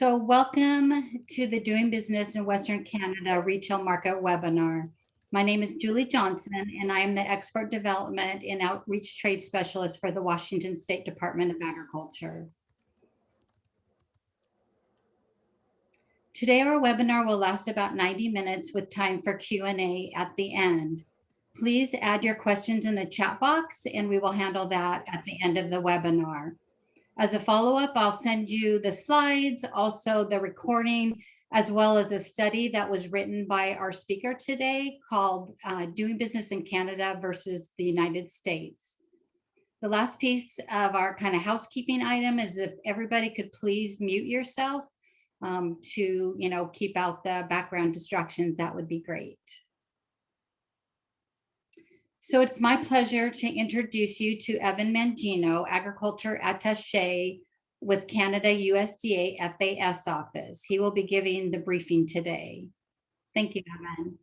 So welcome to the Doing Business in Western Canada Retail Market webinar. My name is Julie Johnson, and I am the Export Development and Outreach Trade Specialist for the Washington State Department of Agriculture. Today, our webinar will last about 90 minutes with time for Q&A at the end. Please add your questions in the chat box, and we will handle that at the end of the webinar. As a follow-up, I'll send you the slides, also the recording, as well as a study that was written by our speaker today called Doing Business in Canada versus the United States. The last piece of our kind of housekeeping item is if everybody could please mute yourself to keep out the background distractions, that would be great. So it's my pleasure to introduce you to Evan Mangino, Agriculture Attache with Canada USDA FAS office. He will be giving the briefing today. Thank you, Evan.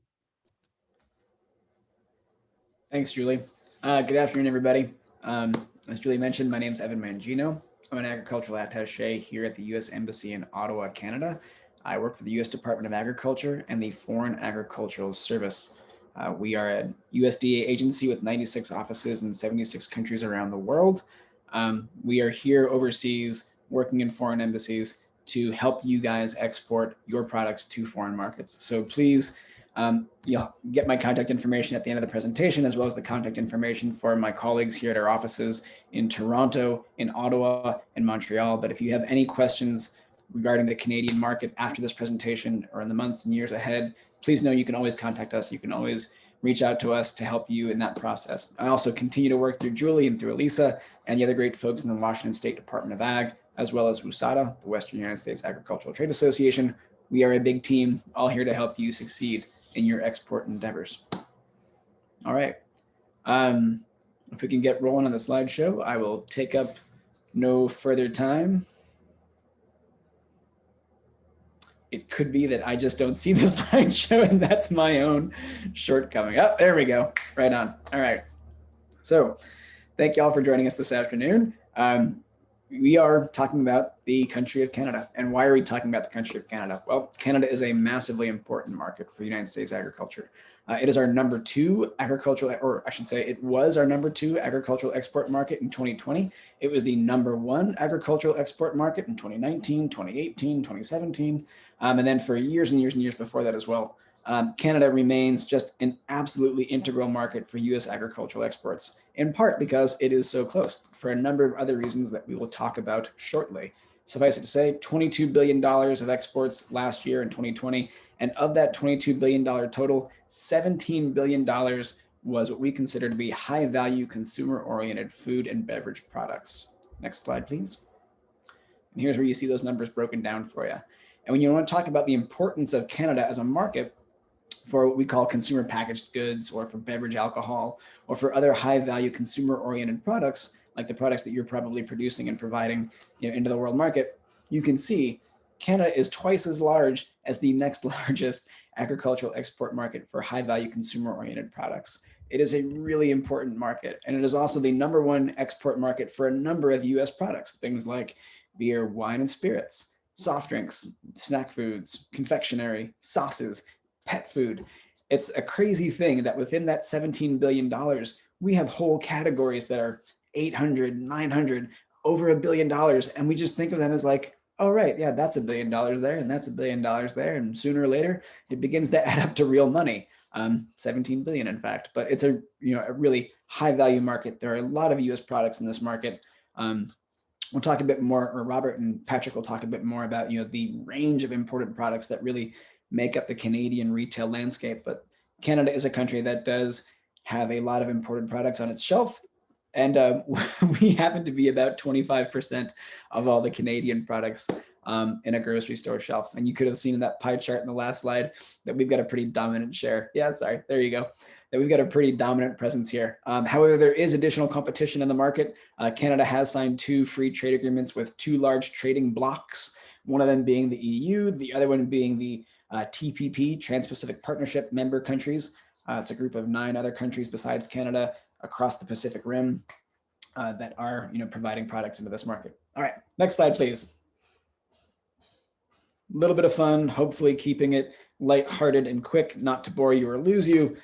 Thanks, Julie. Good afternoon, everybody. As Julie mentioned, my name is Evan Mangino. I'm an agricultural attaché here at the U.S. Embassy in Ottawa, Canada. I work for the U.S. Department of Agriculture and the Foreign Agricultural Service. We are a USDA agency with 96 offices in 76 countries around the world. We are here overseas working in foreign embassies to help you guys export your products to foreign markets. So please get my contact information at the end of the presentation, as well as the contact information for my colleagues here at our offices in Toronto, in Ottawa, and Montreal. But if you have any questions regarding the Canadian market after this presentation or in the months and years ahead, please know you can always contact us. You can always reach out to us to help you in that process. I also continue to work through Julie and through Elisa and the other great folks in the Washington State Department of Ag, as well as WSDA, the Western United States Agricultural Trade Association. We are a big team, all here to help you succeed in your export endeavors. All right. If we can get rolling on the slideshow, I will take up no further time. It could be that I just don't see the slideshow, and that's my own shortcoming. Oh, there we go. Right on. All right. So thank you all for joining us this afternoon. We are talking about the country of Canada. And why are we talking about the country of Canada? Well, Canada is a massively important market for United States agriculture. It is our number 2 agricultural, or I should say it was our number 2 agricultural export market in 2020. It was the number 1 agricultural export market in 2019, 2018, 2017. And then for years and years and years before that as well. Canada remains just an absolutely integral market for US agricultural exports, in part because it is so close, for a number of other reasons that we will talk about shortly. Suffice it to say, $22 billion of exports last year in 2020, and of that $22 billion total, $17 billion was what we consider to be high-value consumer-oriented food and beverage products. Next slide, please. And here's where you see those numbers broken down for you. And when you want to talk about the importance of Canada as a market for what we call consumer packaged goods, or for beverage alcohol, or for other high-value consumer-oriented products, like the products that you're probably producing and providing into the world market, you can see Canada is twice as large as the next largest agricultural export market for high-value consumer-oriented products. It is a really important market, and it is also the number 1 export market for a number of US products, things like beer, wine, and spirits, soft drinks, snack foods, confectionery, sauces, pet food. It's a crazy thing that within that $17 billion, we have whole categories that are 800, 900, over $1 billion. And we just think of them as like, oh, right, yeah, that's $1 billion there, and that's $1 billion there. And sooner or later, it begins to add up to real money. 17 billion, in fact, but it's a really high value market. There are a lot of US products in this market. We'll talk a bit more, or Robert and Patrick will talk a bit more about the range of imported products that really make up the Canadian retail landscape. But Canada is a country that does have a lot of imported products on its shelf. And we happen to be about 25% of all the Canadian products in a grocery store shelf. And you could have seen in that pie chart in the last slide that we've got a pretty dominant share. Yeah, sorry, there you go. That we've got a pretty dominant presence here. However, there is additional competition in the market. Canada has signed 2 free trade agreements with 2 large trading blocs, one of them being the EU, the other one being the TPP, Trans-Pacific Partnership member countries. It's a group of 9 other countries besides Canada across the Pacific Rim that are providing products into this market. All right, next slide, please. little bit of fun, hopefully keeping it lighthearted and quick, not to bore you or lose you.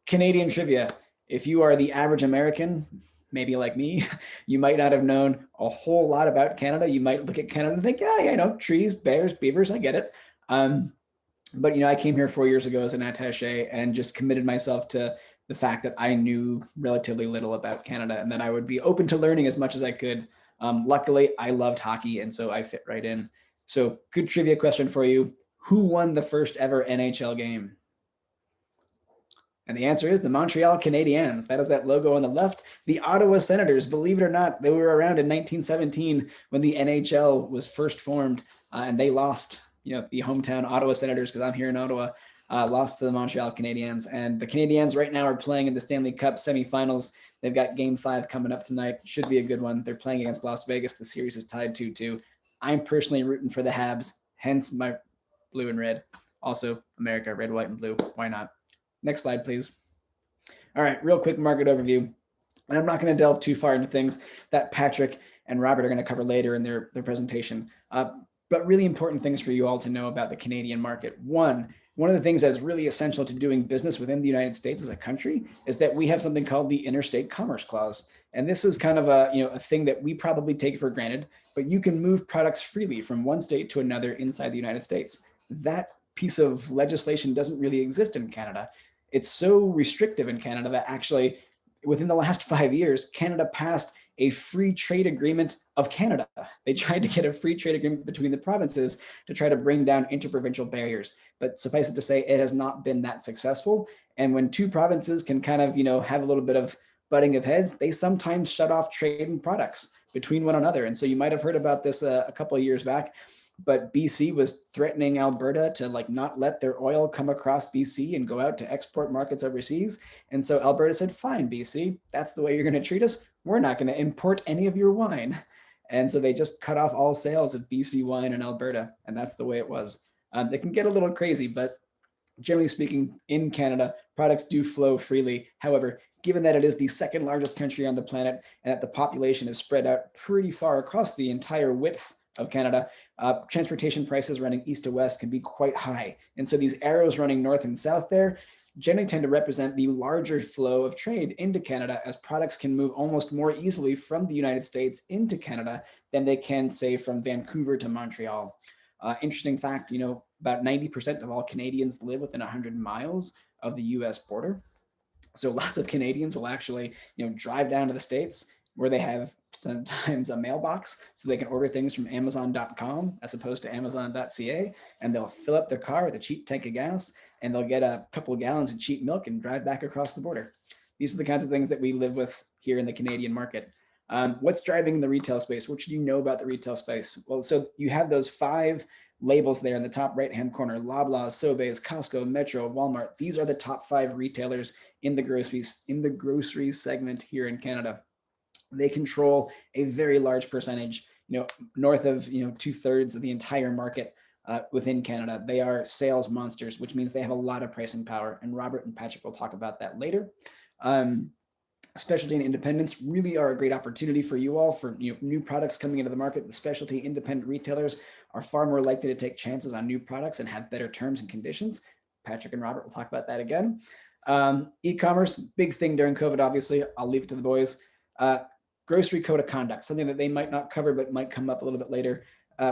Canadian trivia. If you are the average American, maybe like me, you might not have known a whole lot about Canada. You might look at Canada and think, yeah, I know, trees, bears, beavers, I get it. But I came here 4 years ago as an attaché and just committed myself to the fact that I knew relatively little about Canada and that I would be open to learning as much as I could. Luckily, I loved hockey, and so I fit right in. So good trivia question for you. Who won the first ever NHL game? And the answer is the Montreal Canadiens. That is that logo on the left. The Ottawa Senators, believe it or not, they were around in 1917 when the NHL was first formed, and they lost, the hometown Ottawa Senators, because I'm here in Ottawa, lost to the Montreal Canadiens. And the Canadiens right now are playing in the Stanley Cup semifinals. They've got Game 5 coming up tonight. Should be a good one. They're playing against Las Vegas. The series is tied 2-2. I'm personally rooting for the Habs, hence my blue and red. Also, America, red, white, and blue. Why not? Next slide, please. All right, real quick market overview. And I'm not going to delve too far into things that Patrick and Robert are going to cover later in their presentation. But really important things for you all to know about the Canadian market. One of the things that's really essential to doing business within the United States as a country is that we have something called the Interstate Commerce Clause. And this is kind of a thing that we probably take for granted, but you can move products freely from one state to another inside the United States. That piece of legislation doesn't really exist in Canada. It's so restrictive in Canada that actually within the last 5 years, Canada passed a free trade agreement of Canada. They tried to get a free trade agreement between the provinces to try to bring down interprovincial barriers. But suffice it to say, it has not been that successful. And when two provinces can kind of, have a little bit of butting of heads, they sometimes shut off trade and products between one another. And so you might have heard about this a couple of years back, but BC was threatening Alberta to not let their oil come across BC and go out to export markets overseas. And so Alberta said, fine, BC, that's the way you're going to treat us. We're not going to import any of your wine. And so they just cut off all sales of BC wine in Alberta. And that's the way it was. They can get a little crazy, but generally speaking, in Canada, products do flow freely. However, given that it is the second largest country on the planet and that the population is spread out pretty far across the entire width of Canada, transportation prices running east to west can be quite high. And so these arrows running north and south there generally tend to represent the larger flow of trade into Canada, as products can move almost more easily from the United States into Canada than they can, say, from Vancouver to Montreal. Interesting fact, about 90% of all Canadians live within 100 miles of the US border. So lots of Canadians will actually, drive down to the States where they have sometimes a mailbox so they can order things from Amazon.com as opposed to Amazon.ca, and they'll fill up their car with a cheap tank of gas and they'll get a couple of gallons of cheap milk and drive back across the border. These are the kinds of things that we live with here in the Canadian market. What's driving the retail space? What should you know about the retail space? Well, so you have those 5 labels there in the top right-hand corner: Loblaw, Sobeys, Costco, Metro, Walmart. These are the top 5 retailers in the grocery segment here in Canada. They control a very large percentage, north of 2/3 of the entire market within Canada. They are sales monsters, which means they have a lot of pricing power. And Robert and Patrick will talk about that later. Specialty and independents really are a great opportunity for you all for new products coming into the market. The specialty independent retailers are far more likely to take chances on new products and have better terms and conditions. Patrick and Robert will talk about that again. E-commerce, big thing during COVID, obviously. I'll leave it to the boys. Grocery code of conduct, something that they might not cover, but might come up a little bit later.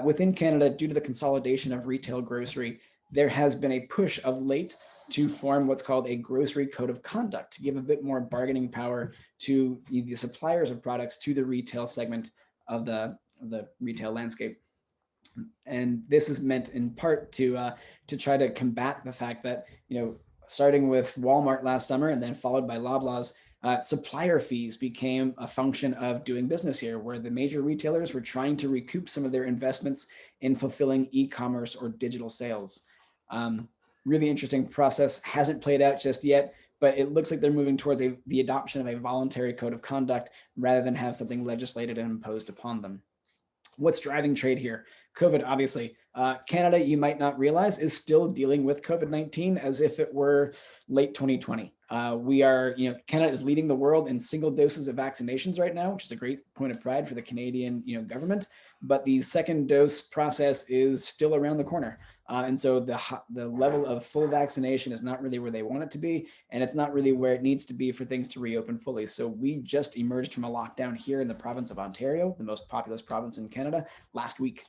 Within Canada, due to the consolidation of retail grocery, there has been a push of late to form what's called a grocery code of conduct to give a bit more bargaining power to the suppliers of products to the retail segment of the retail landscape. And this is meant in part to try to combat the fact that, starting with Walmart last summer and then followed by Loblaw's, supplier fees became a function of doing business here, where the major retailers were trying to recoup some of their investments in fulfilling e-commerce or digital sales. Really interesting process, hasn't played out just yet, but it looks like they're moving towards the adoption of a voluntary code of conduct rather than have something legislated and imposed upon them. What's driving trade here? COVID, obviously. Canada, you might not realize, is still dealing with COVID-19 as if it were late 2020. We are, Canada is leading the world in single doses of vaccinations right now, which is a great point of pride for the Canadian, government. But the second dose process is still around the corner. And so the level of full vaccination is not really where they want it to be, and it's not really where it needs to be for things to reopen fully. So we just emerged from a lockdown here in the province of Ontario, the most populous province in Canada, last week.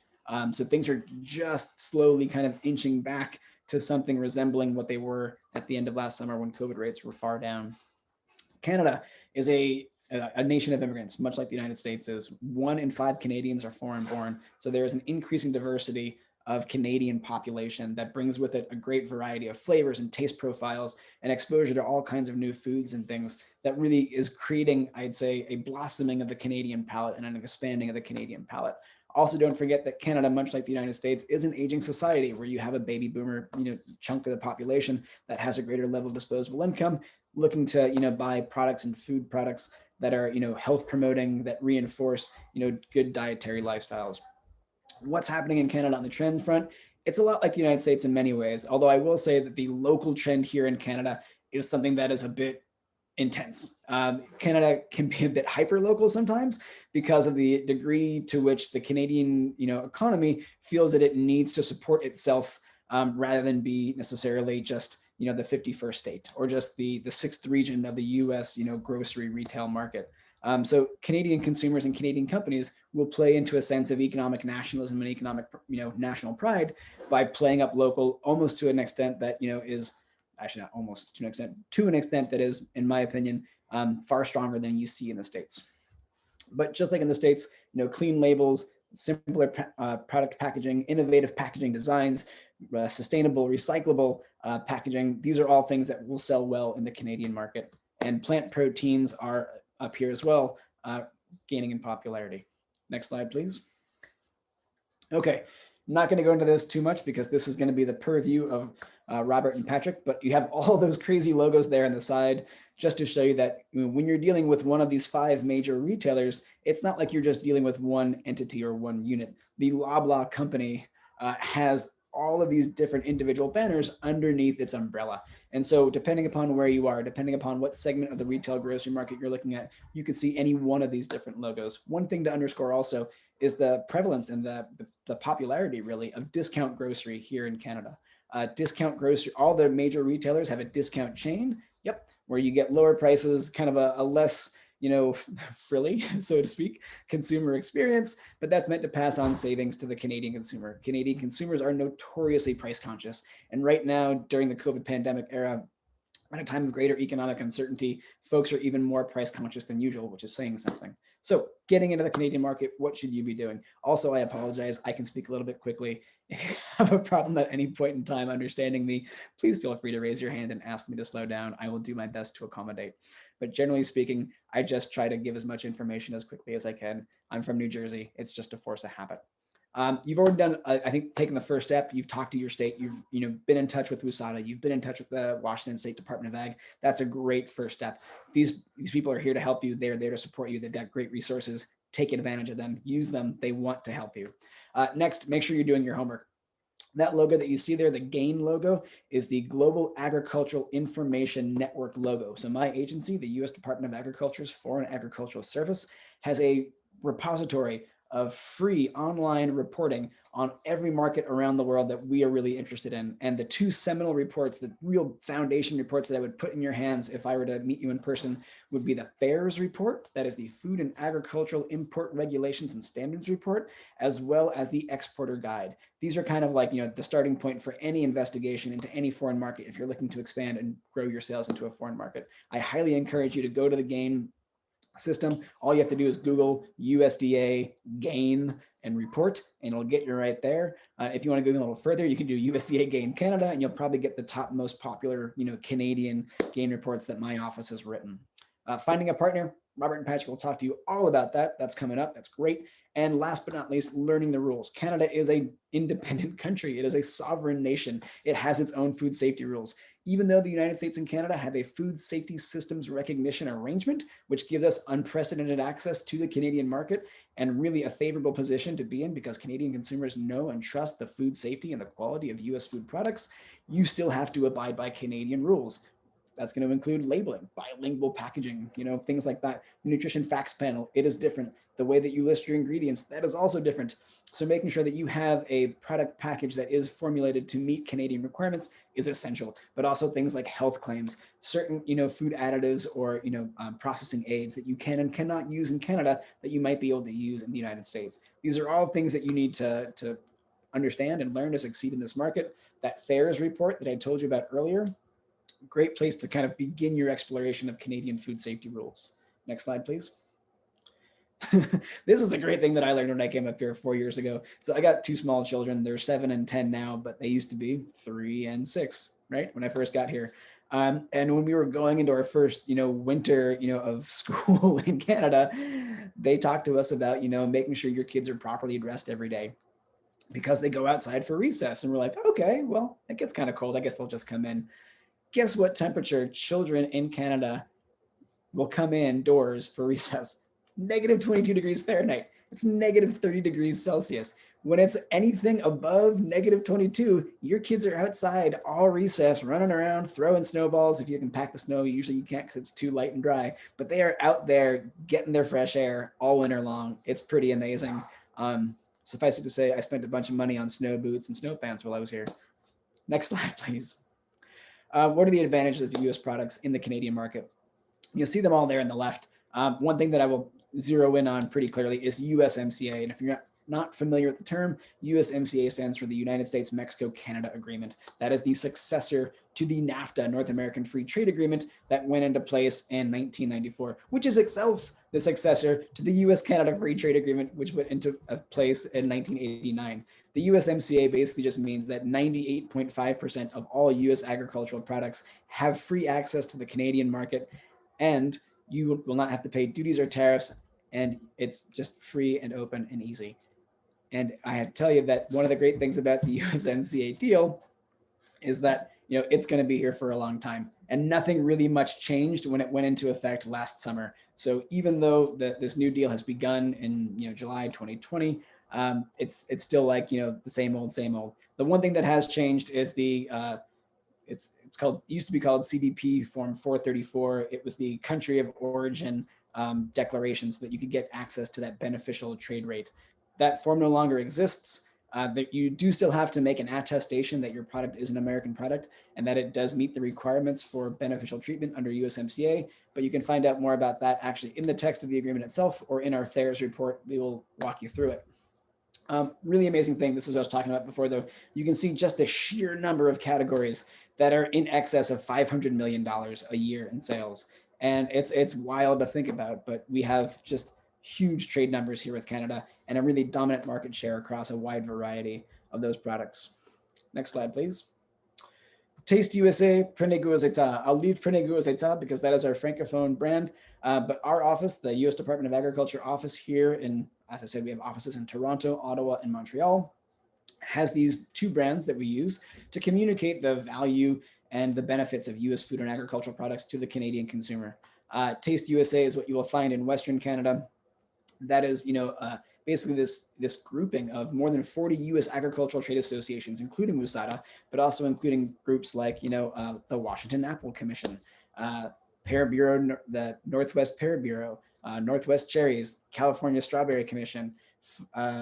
So things are just slowly kind of inching back to something resembling what they were at the end of last summer when COVID rates were far down. Canada is a nation of immigrants, much like the United States is. 1 in 5 Canadians are foreign born. So there is an increasing diversity of Canadian population that brings with it a great variety of flavors and taste profiles and exposure to all kinds of new foods and things that really is creating, I'd say, a blossoming of the Canadian palate and an expanding of the Canadian palate. Also, don't forget that Canada, much like the United States, is an aging society where you have a baby boomer, chunk of the population that has a greater level of disposable income, looking to, buy products and food products that are, health promoting, that reinforce, good dietary lifestyles. What's happening in Canada on the trend front? It's a lot like the United States in many ways, although I will say that the local trend here in Canada is something that is a bit intense. Canada can be a bit hyper local sometimes because of the degree to which the Canadian, economy feels that it needs to support itself rather than be necessarily just, the 51st state or just the 6th region of the US, grocery retail market. So Canadian consumers and Canadian companies will play into a sense of economic nationalism and economic, national pride by playing up local almost to an extent that, is actually not almost to an extent that is, in my opinion, far stronger than you see in the States. But just like in the States, clean labels, simpler product packaging, innovative packaging designs, sustainable, recyclable packaging, these are all things that will sell well in the Canadian market. And plant proteins are up here as well, gaining in popularity. Next slide, please. Okay, I'm not going to go into this too much because this is going to be the purview of Robert and Patrick, but you have all those crazy logos there on the side just to show you that when you're dealing with one of these 5 major retailers, it's not like you're just dealing with one entity or one unit. The Loblaw company has all of these different individual banners underneath its umbrella. And so depending upon where you are, depending upon what segment of the retail grocery market you're looking at, you can see any one of these different logos. One thing to underscore also is the prevalence and the popularity really of discount grocery here in Canada. Discount grocery, all the major retailers have a discount chain, where you get lower prices, kind of a less, frilly, so to speak, consumer experience, but that's meant to pass on savings to the Canadian consumer. Canadian consumers are notoriously price conscious. And right now, during the COVID pandemic era, at a time of greater economic uncertainty, folks are even more price conscious than usual, which is saying something. So getting into the Canadian market, what should you be doing? Also, I apologize, I can speak a little bit quickly. If you have a problem at any point in time understanding me, please feel free to raise your hand and ask me to slow down. I will do my best to accommodate. But generally speaking, I just try to give as much information as quickly as I can. I'm from New Jersey. It's just a force of habit. You've already done, I think, taken the first step. You've talked to your state. You've been in touch with USADA. You've been in touch with the Washington State Department of Ag. That's a great first step. These people are here to help you. They're there to support you. They've got great resources. Take advantage of them. Use them. They want to help you. Next, make sure you're doing your homework. That logo that you see there, the GAIN logo, is the Global Agricultural Information Network logo. So my agency, the U.S. Department of Agriculture's Foreign Agricultural Service, has a repository of free online reporting on every market around the world that we are really interested in. And the 2 seminal reports, the real foundation reports that I would put in your hands if I were to meet you in person, would be the FAIRS report, that is the Food and Agricultural Import Regulations and Standards report, as well as the Exporter Guide. These are kind of like, the starting point for any investigation into any foreign market if you're looking to expand and grow your sales into a foreign market. I highly encourage you to go to the GAIN system. All you have to do is Google USDA GAIN and report, and it'll get you right there. If you want to go a little further, you can do USDA GAIN Canada, and you'll probably get the top most popular, Canadian GAIN reports that my office has written. Finding a partner, Robert and Patrick will talk to you all about that. That's coming up. That's great. And last but not least, learning the rules. Canada is an independent country. It is a sovereign nation. It has its own food safety rules. Even though the United States and Canada have a food safety systems recognition arrangement, which gives us unprecedented access to the Canadian market and really a favorable position to be in because Canadian consumers know and trust the food safety and the quality of US food products, you still have to abide by Canadian rules. That's going to include labeling, bilingual packaging, things like that. The nutrition facts panel, it is different. The way that you list your ingredients, that is also different. So making sure that you have a product package that is formulated to meet Canadian requirements is essential, but also things like health claims, certain, food additives or, processing aids that you can and cannot use in Canada that you might be able to use in the United States. These are all things that you need to understand and learn to succeed in this market. That FAIRS report that I told you about earlier, great place to kind of begin your exploration of Canadian food safety rules. Next slide, please. This is a great thing that I learned when I came up here 4 years ago. So I got 2 small children. They're 7 and 10 now, but they used to be 3 and 6, right? When I first got here. And when we were going into our first, winter, of school in Canada, they talked to us about, making sure your kids are properly dressed every day because they go outside for recess. And we're like, okay, well, it gets kind of cold. I guess they'll just come in. Guess what temperature children in Canada will come indoors for recess? Negative 22 degrees Fahrenheit. It's negative 30 degrees Celsius. When it's anything above negative 22, your kids are outside all recess, running around, throwing snowballs. If you can pack the snow, usually you can't because it's too light and dry, but they are out there getting their fresh air all winter long. It's pretty amazing. Suffice it to say, I spent a bunch of money on snow boots and snow pants while I was here. Next slide, please. What are the advantages of US products in the Canadian market? You'll see them all there on the left. One thing that I will zero in on pretty clearly is USMCA. And if you're not familiar with the term, USMCA stands for the United States Mexico-Canada Agreement. That is the successor to the NAFTA, North American Free Trade Agreement, that went into place in 1994, which is itself the successor to the US-Canada Free Trade Agreement, which went into place in 1989. The USMCA basically just means that 98.5% of all US agricultural products have free access to the Canadian market, and you will not have to pay duties or tariffs, and it's just free and open and easy. And I have to tell you that one of the great things about the USMCA deal is that it's going to be here for a long time, and nothing really much changed when it went into effect last summer. So even though this new deal has begun in July 2020, it's still like the same old. The one thing that has changed is the it used to be called CBP Form 434. It was the country of origin declaration so that you could get access to that beneficial trade rate. That form no longer exists. That you do still have to make an attestation that your product is an American product and that it does meet the requirements for beneficial treatment under USMCA. But you can find out more about that actually in the text of the agreement itself or in our FAIRS report. We will walk you through it. Really amazing thing. This is what I was talking about before, though. You can see just the sheer number of categories that are in excess of $500 million a year in sales. And it's wild to think about, but we have just huge trade numbers here with Canada and a really dominant market share across a wide variety of those products. Next slide, please. Taste USA, Prenez Goût aux États. I'll leave Prenez Goût aux États because that is our Francophone brand. But our office, the US Department of Agriculture office here in, as I said, we have offices in Toronto, Ottawa, and Montreal, has these 2 brands that we use to communicate the value and the benefits of US food and agricultural products to the Canadian consumer. Taste USA is what you will find in Western Canada. That is, basically this grouping of more than 40 U.S. agricultural trade associations, including USADA, but also including groups like, the Washington Apple Commission, Pear Bureau, the Northwest Pear Bureau, Northwest Cherries, California Strawberry Commission,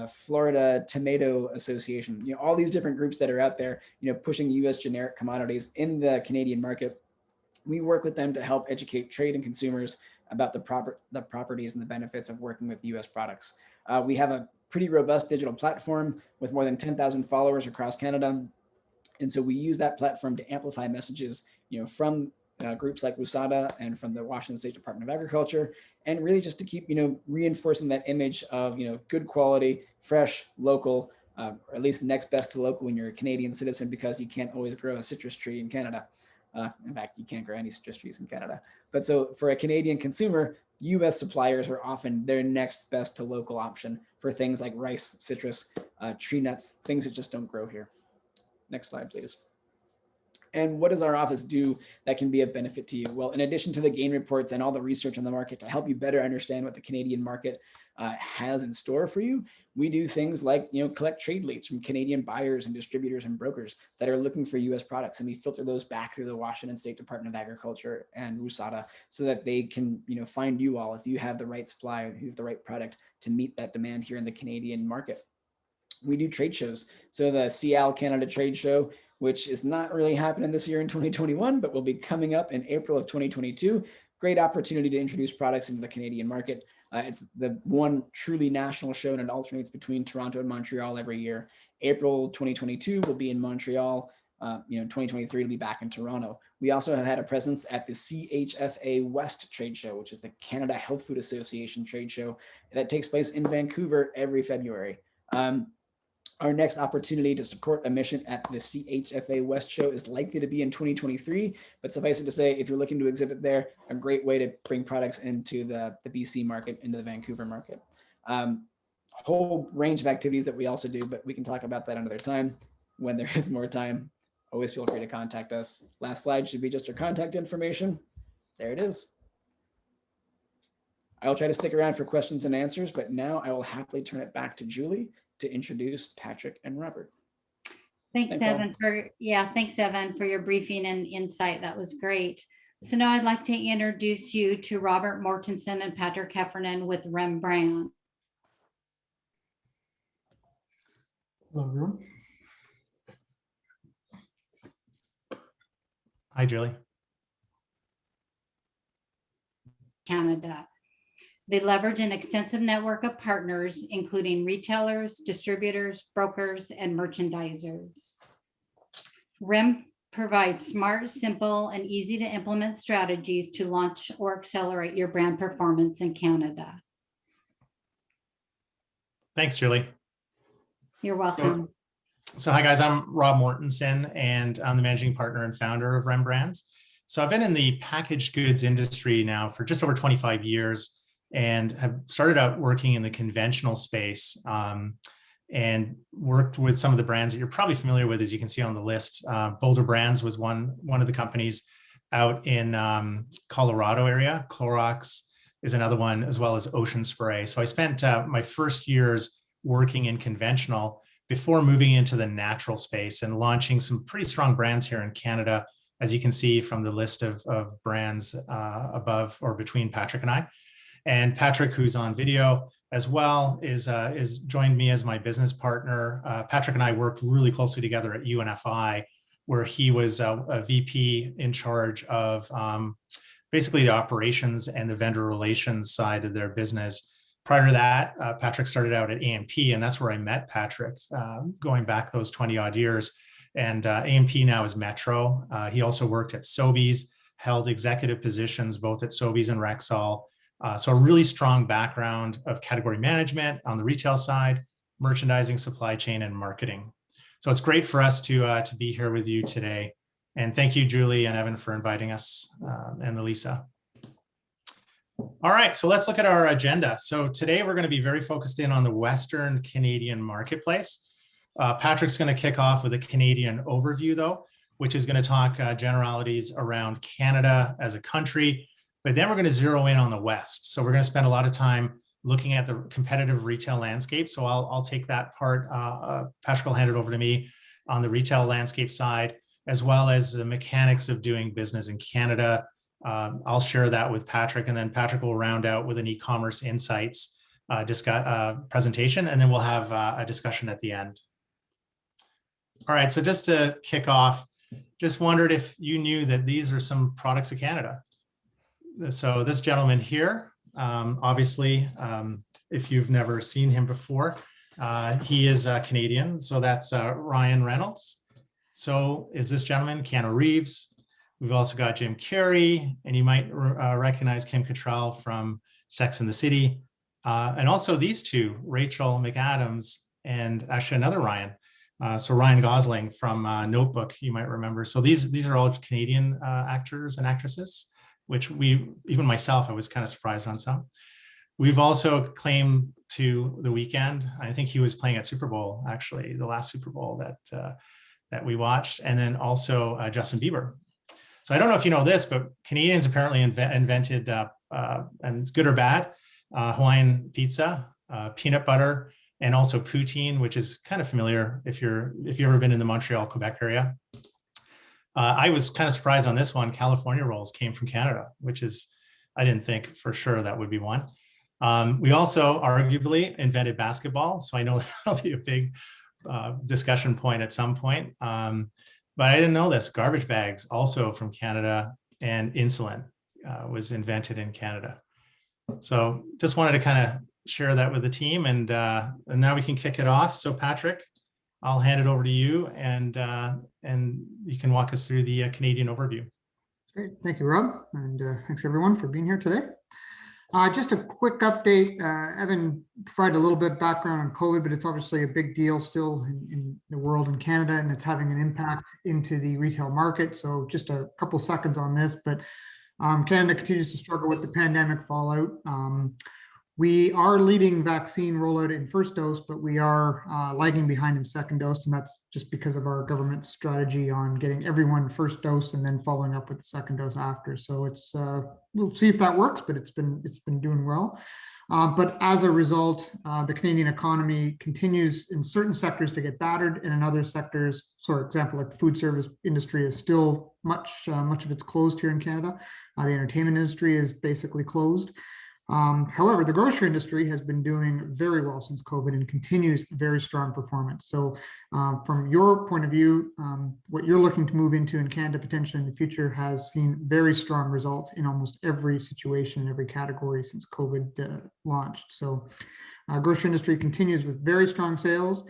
Florida Tomato Association, all these different groups that are out there, pushing U.S. generic commodities in the Canadian market. We work with them to help educate trade and consumers about the properties and the benefits of working with U.S. products. We have a pretty robust digital platform with more than 10,000 followers across Canada. And so we use that platform to amplify messages, from groups like USADA and from the Washington State Department of Agriculture, and really just to keep, reinforcing that image of, good quality, fresh, local, or at least next best to local when you're a Canadian citizen, because you can't always grow a citrus tree in Canada. In fact, you can't grow any citrus trees in Canada. But so for a Canadian consumer, US suppliers are often their next best to local option for things like rice, citrus, tree nuts, things that just don't grow here. Next slide, please. And what does our office do that can be of benefit to you? Well, in addition to the gain reports and all the research on the market to help you better understand what the Canadian market has in store for you, we do things like, collect trade leads from Canadian buyers and distributors and brokers that are looking for US products. And we filter those back through the Washington State Department of Agriculture and USADA so that they can, find you all if you have the right supply, if you have the right product to meet that demand here in the Canadian market. We do trade shows. So the CL Canada Trade Show, which is not really happening this year in 2021, but will be coming up in April of 2022. Great opportunity to introduce products into the Canadian market. It's the one truly national show, and it alternates between Toronto and Montreal every year. April 2022 will be in Montreal. 2023 will be back in Toronto. We also have had a presence at the CHFA West Trade Show, which is the Canada Health Food Association trade show that takes place in Vancouver every February. Our next opportunity to support a mission at the CHFA West show is likely to be in 2023, but suffice it to say, if you're looking to exhibit there, a great way to bring products into the BC market, into the Vancouver market. Whole range of activities that we also do, but we can talk about that another time when there is more time. Always feel free to contact us. Last slide should be just our contact information. There it is. I will try to stick around for questions and answers, but now I will happily turn it back to Julie to introduce Patrick and Robert. Thanks Evan, for your briefing and insight. That was great. So now I'd like to introduce you to Robert Mortensen and Patrick Heffernan with Rembrandt. Hello, everyone. Hi, Julie. Canada. They leverage an extensive network of partners, including retailers, distributors, brokers, and merchandisers. REM provides smart, simple, and easy to implement strategies to launch or accelerate your brand performance in Canada. Thanks, Julie. You're welcome. So hi, guys. I'm Rob Mortensen, and I'm the managing partner and founder of Rembrandt. So I've been in the packaged goods industry now for just over 25 years. And have started out working in the conventional space and worked with some of the brands that you're probably familiar with, as you can see on the list. Boulder Brands was one of the companies out in Colorado area. Clorox is another one, as well as Ocean Spray. So I spent my first years working in conventional before moving into the natural space and launching some pretty strong brands here in Canada, as you can see from the list of brands above or between Patrick and I. And Patrick, who's on video as well, is joined me as my business partner. Patrick and I worked really closely together at UNFI, where he was a VP in charge of basically the operations and the vendor relations side of their business. Prior to that, Patrick started out at A&P, and that's where I met Patrick, going back those 20 odd years. And A&P now is Metro. He also worked at Sobeys, held executive positions both at Sobeys and Rexall. So a really strong background of category management on the retail side, merchandising, supply chain, and marketing. So it's great for us to be here with you today. And thank you, Julie and Evan, for inviting us, and Lisa. All right, so let's look at our agenda. So today we're going to be very focused in on the Western Canadian marketplace. Patrick's going to kick off with a Canadian overview, though, which is going to talk generalities around Canada as a country. But then we're going to zero in on the West. So we're going to spend a lot of time looking at the competitive retail landscape. So I'll take that part. Patrick will hand it over to me on the retail landscape side, as well as the mechanics of doing business in Canada. I'll share that with Patrick, and then Patrick will round out with an e-commerce insights presentation, and then we'll have a discussion at the end. All right, so just to kick off, just wondered if you knew that these are some products of Canada. So this gentleman here, obviously, if you've never seen him before, he is Canadian. So that's Ryan Reynolds. So is this gentleman, Keanu Reeves. We've also got Jim Carrey, and you might recognize Kim Cattrall from Sex and the City. And also these two, Rachel McAdams and actually another Ryan. So Ryan Gosling from Notebook, you might remember. So these are all Canadian actors and actresses. which even myself, I was kind of surprised on some. We've also claimed to the weekend. I think he was playing at Super Bowl, actually, the last Super Bowl that we watched, and then also Justin Bieber. So I don't know if you know this, but Canadians apparently invented, and good or bad, Hawaiian pizza, peanut butter, and also poutine, which is kind of familiar if you've ever been in the Montreal, Quebec area. I was kind of surprised on this one. California rolls came from Canada, which is, I didn't think for sure that would be one. We also arguably invented basketball. So I know that'll be a big discussion point at some point. But I didn't know this. Garbage bags also from Canada, and insulin was invented in Canada. So just wanted to kind of share that with the team, and now we can kick it off. So Patrick, I'll hand it over to you, and you can walk us through the Canadian overview. Great. Thank you, Rob. And thanks everyone for being here today. Just a quick update. Evan provided a little bit of background on COVID, but it's obviously a big deal still in the world and Canada, and it's having an impact into the retail market. So just a couple seconds on this, but Canada continues to struggle with the pandemic fallout. We are leading vaccine rollout in first dose, but we are lagging behind in second dose, and that's just because of our government's strategy on getting everyone first dose and then following up with the second dose after. So it's we'll see if that works, but it's been doing well. But as a result, the Canadian economy continues in certain sectors to get battered, and in other sectors, for example, like the food service industry is still much of it's closed here in Canada. The entertainment industry is basically closed. However, the grocery industry has been doing very well since COVID and continues very strong performance. So from your point of view, what you're looking to move into in Canada potentially in the future has seen very strong results in almost every situation, in every category since COVID launched. So grocery industry continues with very strong sales.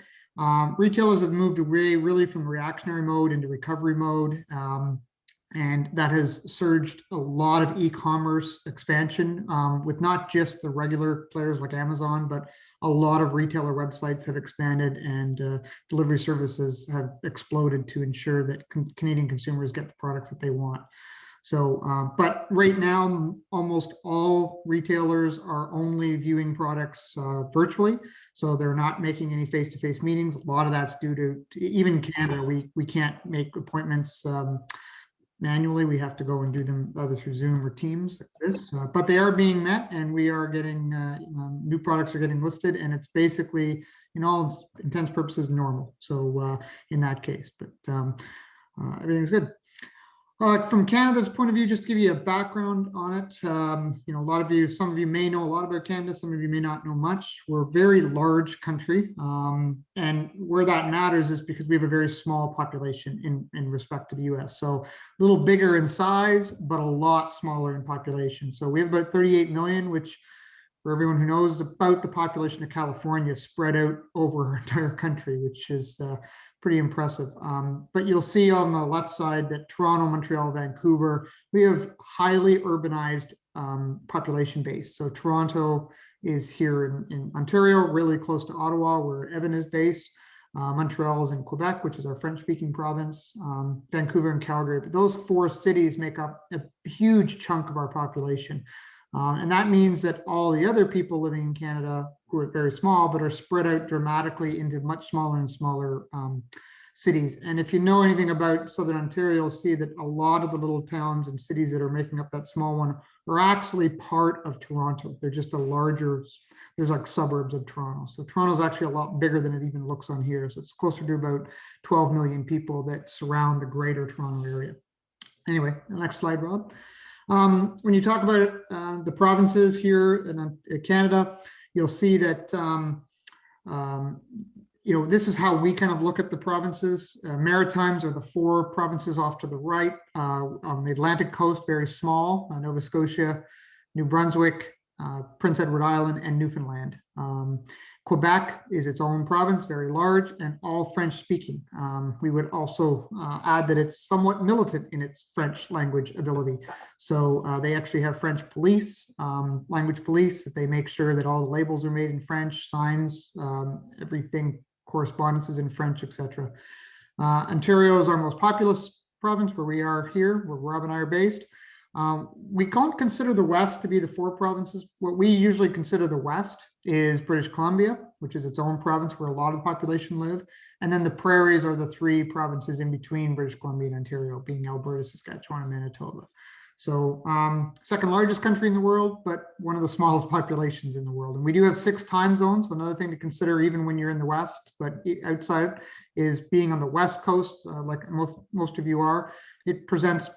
Retailers have moved away really from reactionary mode into recovery mode. And that has surged a lot of e-commerce expansion with not just the regular players like Amazon, but a lot of retailer websites have expanded, and delivery services have exploded to ensure that Canadian consumers get the products that they want. So, but right now, almost all retailers are only viewing products virtually. So they're not making any face-to-face meetings. A lot of that's due to even Canada, we can't make appointments manually. We have to go and do them either through Zoom or Teams like this, but they are being met, and we are getting new products are getting listed, and it's basically, in all intents and purposes, normal. So in that case, but everything's good. From Canada's point of view, just to give you a background on it, a lot of you, some of you may know a lot about Canada, some of you may not know much. We're a very large country, and where that matters is because we have a very small population in respect to the US. So a little bigger in size, but a lot smaller in population. So we have about 38 million, which for everyone who knows, about the population of California spread out over our entire country, which is pretty impressive. But you'll see on the left side that Toronto, Montreal, Vancouver, we have highly urbanized population base. So Toronto is here in Ontario, really close to Ottawa, where Evan is based. Montreal is in Quebec, which is our French-speaking province, Vancouver and Calgary. But those four cities make up a huge chunk of our population. And that means that all the other people living in Canada, who are very small, but are spread out dramatically into much smaller and smaller cities. And if you know anything about Southern Ontario, you'll see that a lot of the little towns and cities that are making up that small one are actually part of Toronto. They're just a larger, there's like suburbs of Toronto. So Toronto's actually a lot bigger than it even looks on here. So it's closer to about 12 million people that surround the greater Toronto area. Anyway, the next slide, Rob. When you talk about the provinces here in Canada, you'll see that this is how we kind of look at the provinces. Maritimes are the four provinces off to the right. On the Atlantic coast, very small, Nova Scotia, New Brunswick, Prince Edward Island, and Newfoundland. Quebec is its own province, very large, and all French speaking. We would also add that it's somewhat militant in its French language ability. So they actually have French police, language police, that they make sure that all the labels are made in French, signs, everything, correspondences in French, etc. Ontario is our most populous province, where we are here, where Rob and I are based. We don't consider the West to be the 4 provinces. What we usually consider the West is British Columbia, which is its own province where a lot of the population live. And then the prairies are the 3 provinces in between British Columbia and Ontario, being Alberta, Saskatchewan, and Manitoba. So second largest country in the world, but one of the smallest populations in the world. And we do have 6 time zones. So another thing to consider, even when you're in the West, but outside is being on the West Coast, like most of you are, it presents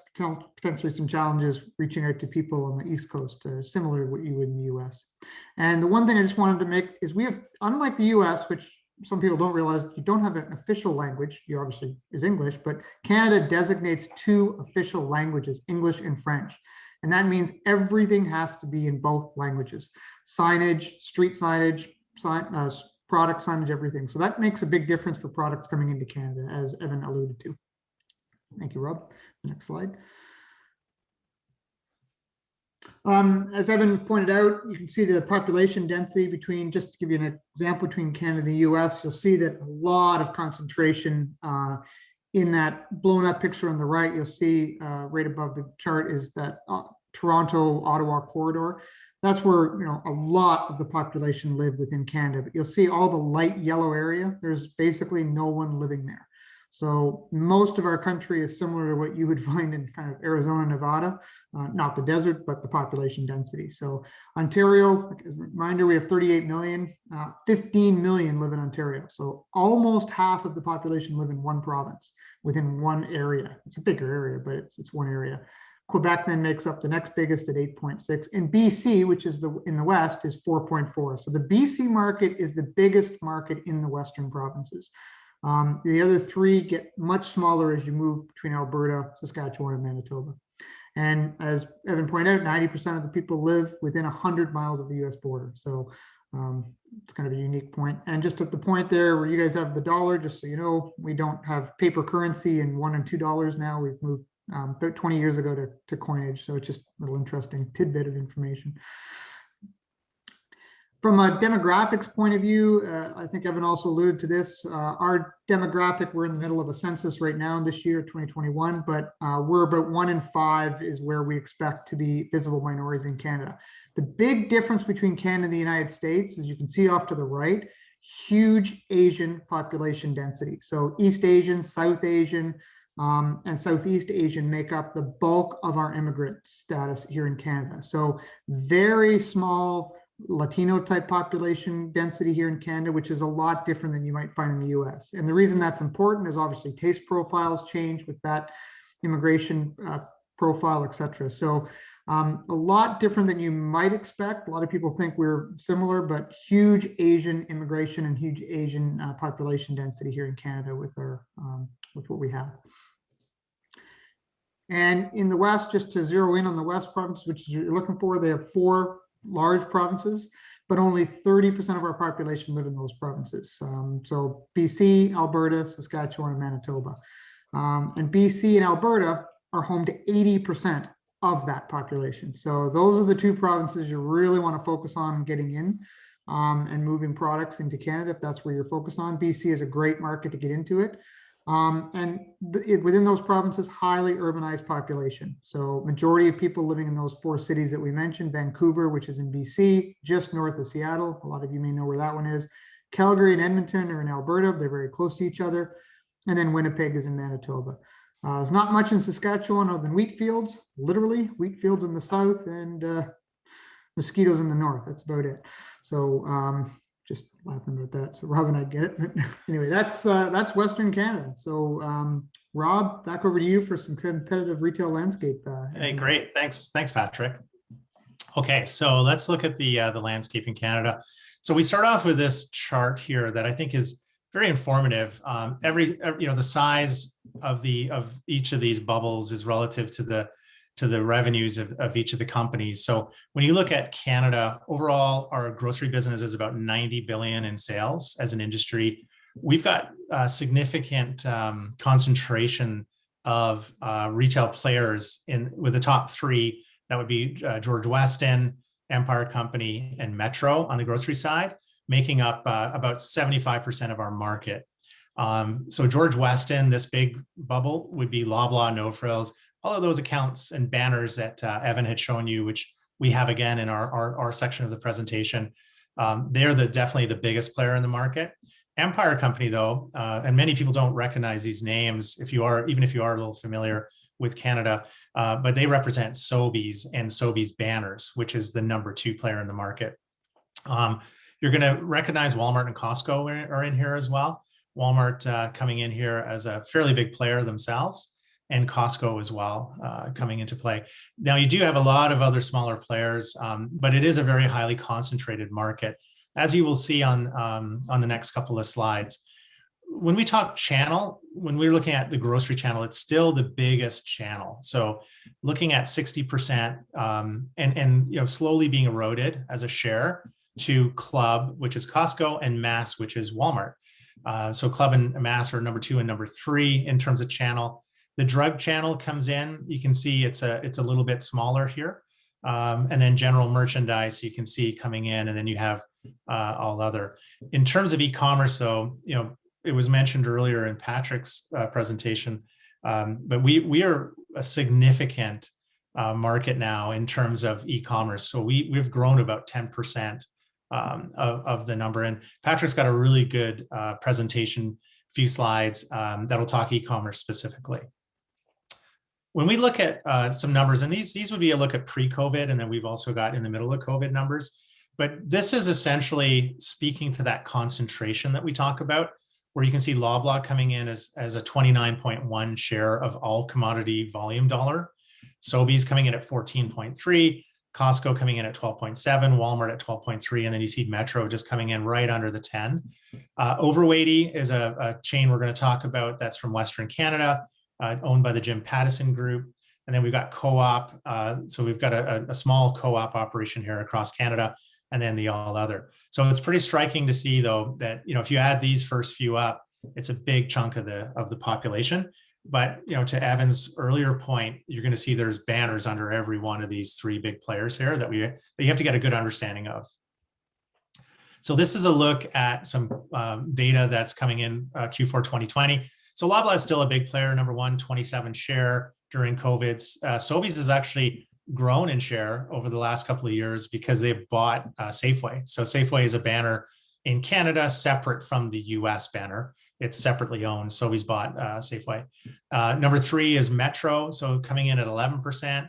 potentially some challenges reaching out to people on the East Coast, similar to what you would in the US. And the one thing I just wanted to make is we have, unlike the US, which some people don't realize, you don't have an official language. You obviously is English, but Canada designates 2 official languages, English and French. And that means everything has to be in both languages. Signage, street signage, product signage, everything. So that makes a big difference for products coming into Canada, as Evan alluded to. Thank you, Rob. Next slide. As Evan pointed out, you can see the population density between, just to give you an example, between Canada and the US, you'll see that a lot of concentration in that blown up picture on the right. You'll see right above the chart is that Toronto-Ottawa corridor. That's where, you know, a lot of the population live within Canada, but you'll see all the light yellow area. There's basically no one living there. So most of our country is similar to what you would find in kind of Arizona, Nevada, not the desert, but the population density. So Ontario, as a reminder, we have 38 million, 15 million live in Ontario. So almost half of the population live in one province within one area. It's a bigger area, but it's one area. Quebec then makes up the next biggest at 8.6, and BC, which is in the West, is 4.4. So the BC market is the biggest market in the Western provinces. The other 3 get much smaller as you move between Alberta, Saskatchewan, and Manitoba. And as Evan pointed out, 90% of the people live within 100 miles of the US border. So it's kind of a unique point. And just at the point there where you guys have the dollar, just so you know, we don't have paper currency in $1 and $2 now. We've moved about 20 years ago to coinage. So it's just a little interesting tidbit of information. From a demographics point of view, I think Evan also alluded to this. Our demographic, we're in the middle of a census right now this year, 2021, but we're about 1 in 5 is where we expect to be visible minorities in Canada. The big difference between Canada and the United States, as you can see off to the right, huge Asian population density. So East Asian, South Asian, and Southeast Asian make up the bulk of our immigrant status here in Canada. So very small Latino type population density here in Canada, which is a lot different than you might find in the US. And the reason that's important is obviously taste profiles change with that immigration profile, et cetera. So a lot different than you might expect. A lot of people think we're similar, but huge Asian immigration and huge Asian population density here in Canada with what we have. And in the West, just to zero in on the West province, which is what you're looking for, they have 4 large provinces, but only 30% of our population live in those provinces. So BC, Alberta, Saskatchewan, and Manitoba. And BC and Alberta are home to 80% of that population. So those are the 2 provinces you really want to focus on getting in and moving products into Canada, if that's where you're focused on. BC is a great market to get into it. Within those provinces, highly urbanized population. So majority of people living in those 4 cities that we mentioned, Vancouver, which is in BC, just north of Seattle. A lot of you may know where that one is. Calgary and Edmonton are in Alberta. They're very close to each other. And then Winnipeg is in Manitoba. There's not much in Saskatchewan other than wheat fields, literally wheat fields in the south and mosquitoes in the north. That's about it. So just laughing about that. So Rob and I get it. But anyway, that's Western Canada. So Rob, back over to you for some competitive retail landscape. Hey, great. Thanks, Patrick. Okay, so let's look at the landscape in Canada. So we start off with this chart here that I think is very informative. The size of each of these bubbles is relative to the revenues of each of the companies. So when you look at Canada, overall, our grocery business is about 90 billion in sales as an industry. We've got a significant concentration of retail players with the top 3. That would be George Weston, Empire Company, and Metro on the grocery side, making up about 75% of our market. So George Weston, this big bubble, would be Loblaw, No Frills, all of those accounts and banners that Evan had shown you, which we have again in our section of the presentation. They're definitely the biggest player in the market. Empire Company, though, and many people don't recognize these names even if you are a little familiar with Canada, but they represent Sobeys and Sobeys banners, which is the number 2 player in the market. You're going to recognize Walmart and Costco are in here as well. Walmart coming in here as a fairly big player themselves, and Costco as well coming into play. Now, you do have a lot of other smaller players, but it is a very highly concentrated market, as you will see on the next couple of slides. When we talk channel, when we're looking at the grocery channel, it's still the biggest channel. So looking at 60% and slowly being eroded as a share to club, which is Costco, and mass, which is Walmart. So club and mass are number 2 and number 3 in terms of channel. The drug channel comes in. You can see it's a little bit smaller here. And then general merchandise you can see coming in, and then you have all other. In terms of e-commerce, though, it was mentioned earlier in Patrick's presentation, but we are a significant market now in terms of e-commerce. So we've grown about 10% of the number. And Patrick's got a really good presentation, few slides that'll talk e-commerce specifically. When we look at some numbers, and these would be a look at pre-COVID, and then we've also got in the middle of COVID numbers, but this is essentially speaking to that concentration that we talk about, where you can see Loblaw coming in as a 29.1 share of all commodity volume dollar, Sobeys coming in at 14.3, Costco coming in at 12.7, Walmart at 12.3, and then you see Metro just coming in right under the 10. Overweighty is a chain we're going to talk about that's from Western Canada, owned by the Jim Patterson Group. And then we've got co-op. So we've got a small co-op operation here across Canada, and then the all other. So it's pretty striking to see, though, that if you add these first few up, it's a big chunk of the population. But to Evan's earlier point, you're going to see there's banners under every one of these 3 big players here that you have to get a good understanding of. So this is a look at some data that's coming in Q4 2020. So Loblaw is still a big player, number 1, 27 share during COVID. Sobeys has actually grown in share over the last couple of years because they've bought Safeway. So Safeway is a banner in Canada separate from the US banner. It's separately owned. Sobeys bought Safeway. Number 3 is Metro, so coming in at 11%.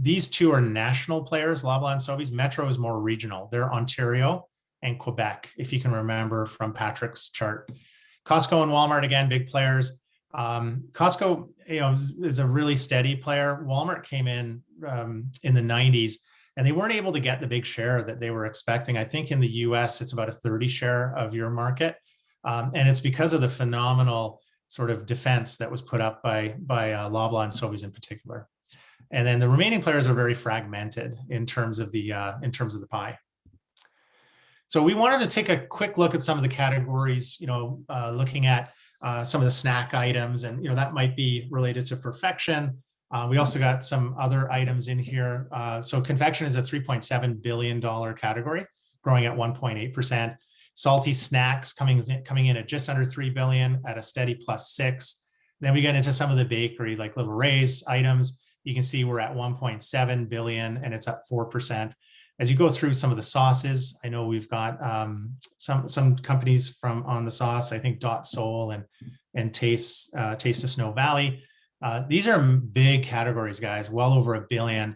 These 2 are national players, Loblaw and Sobeys. Metro is more regional. They're Ontario and Quebec, if you can remember from Patrick's chart. Costco and Walmart, again, big players. Costco, is a really steady player. Walmart came in the 90s, and they weren't able to get the big share that they were expecting. I think in the US, it's about a 30 share of your market. And it's because of the phenomenal sort of defense that was put up by Loblaw and Sobeys in particular. And then the remaining players are very fragmented in terms of the pie. So we wanted to take a quick look at some of the categories, looking at some of the snack items, and that might be related to perfection. We also got some other items in here. So confection is a $3.7 billion category, growing at 1.8%. Salty snacks coming in at just under 3 billion at a steady +6. Then we get into some of the bakery, like Little Ray's items. You can see we're at 1.7 billion, and it's up 4%. As you go through some of the sauces, I know we've got some companies on the sauce. I think Dot Soul and Taste of Snow Valley. These are big categories, guys, well over $1 billion.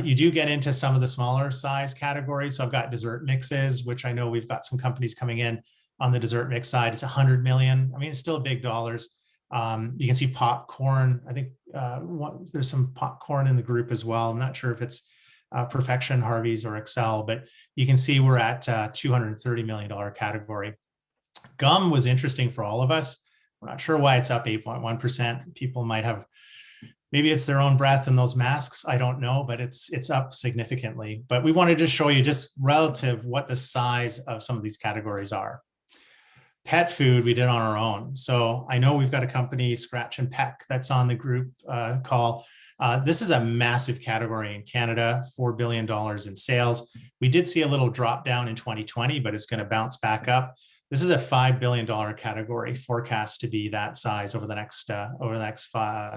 You do get into some of the smaller size categories. So I've got dessert mixes, which I know we've got some companies coming in on the dessert mix side. It's 100 million. I mean, it's still big dollars. You can see popcorn. I think there's some popcorn in the group as well. I'm not sure if it's Perfection, Harvey's, or Excel, but you can see we're at $230 million category. Gum was interesting for all of us. We're not sure why it's up 8.1%. People might have, maybe it's their own breath and those masks. I don't know, but it's up significantly. But we wanted to show you just relative what the size of some of these categories are. Pet food, we did on our own. So I know we've got a company, Scratch and Peck, that's on the group call. This is a massive category in Canada, $4 billion in sales. We did see a little drop down in 2020, but it's going to bounce back up. This is a $5 billion category forecast to be that size over the next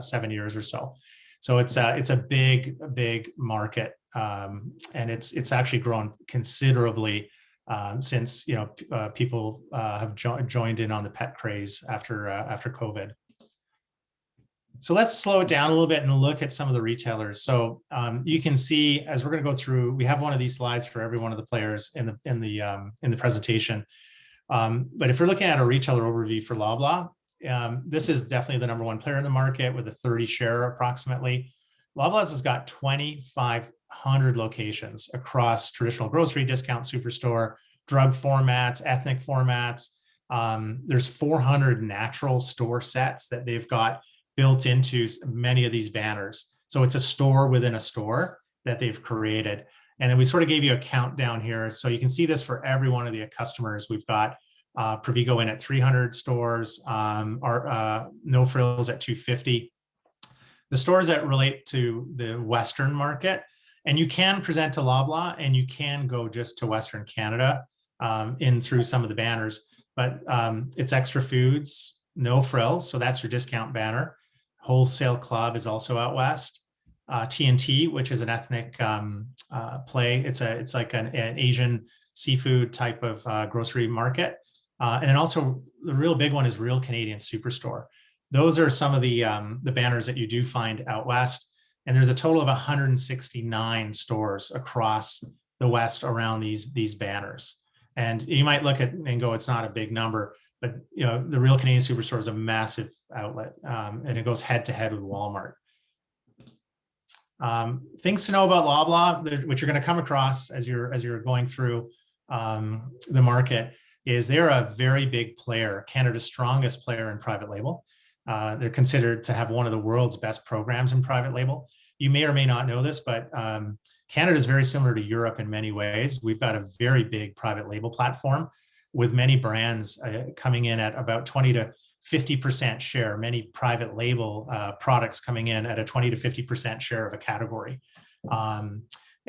7 years or so. So it's a big market, and it's actually grown considerably since people have joined in on the pet craze after COVID. So let's slow it down a little bit and look at some of the retailers. So you can see, as we're going to go through, we have one of these slides for every one of the players in the presentation. But if we're looking at a retailer overview for Loblaw, this is definitely the #1 player in the market with a 30 share approximately. Loblaw's has got 2,500 locations across traditional grocery, discount superstore, drug formats, ethnic formats. There's 400 natural store sets that they've got built into many of these banners. So it's a store within a store that they've created. And then we sort of gave you a countdown here. So you can see this for every one of the customers. We've got Provigo in at 300 stores, our No Frills at 250. The stores that relate to the Western market, and you can present to Loblaw and you can go just to Western Canada in through some of the banners, but it's Extra Foods, No Frills, so that's your discount banner. Wholesale Club is also out west. T&T, which is an ethnic play. It's like an Asian seafood type of grocery market. And then also the real big one is Real Canadian Superstore. Those are some of the banners that you do find out west. And there's a total of 169 stores across the west around these banners. And you might look at and go, it's not a big number, but the Real Canadian Superstore is a massive outlet, and it goes head to head with Walmart. Things to know about Loblaw, which you're going to come across as you're going through the market, is they're a very big player, Canada's strongest player in private label. They're considered to have one of the world's best programs in private label. You may or may not know this, but Canada is very similar to Europe in many ways. We've got a very big private label platform with many brands coming in at about 20 to 50% share, many private label products coming in at a 20 to 50% share of a category.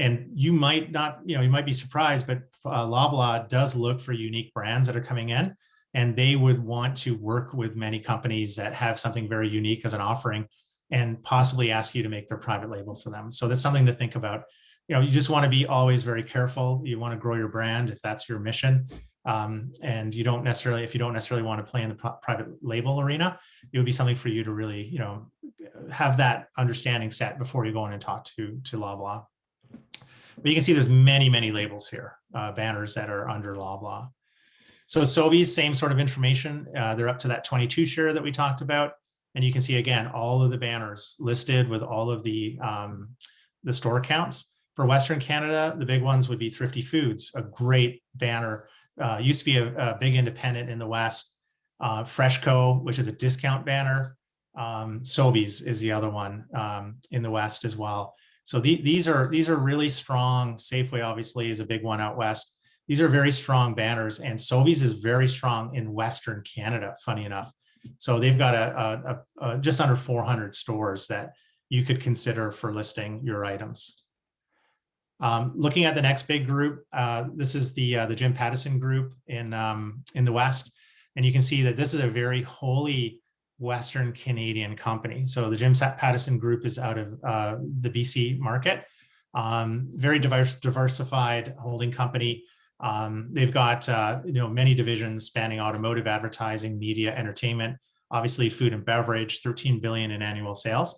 And you might not, you might be surprised, but Loblaw does look for unique brands that are coming in, and they would want to work with many companies that have something very unique as an offering and possibly ask you to make their private label for them. So that's something to think about. You just want to be always very careful. You want to grow your brand if that's your mission. And you don't necessarily, if you don't necessarily want to play in the private label arena, it would be something for you to really, have that understanding set before you go in and talk to Loblaw. But you can see there's many labels here, banners that are under Loblaw. So Sobeys, same sort of information. They're up to that 22 share that we talked about. And you can see, again, all of the banners listed with all of the store counts. For Western Canada, the big ones would be Thrifty Foods, a great banner. Used to be a big independent in the West. Freshco, which is a discount banner. Sobeys is the other one in the West as well. So these are really strong. Safeway obviously is a big one out west. These are very strong banners, and Sobeys is very strong in Western Canada, funny enough. So they've got a just under 400 stores that you could consider for listing your items. Looking at the next big group, this is the Jim Patterson Group in the West, and you can see that this is a very wholly Western Canadian company. So the Jim Patterson Group is out of the BC market, very diversified holding company. They've got many divisions spanning automotive, advertising, media, entertainment, obviously food and beverage, 13 billion in annual sales.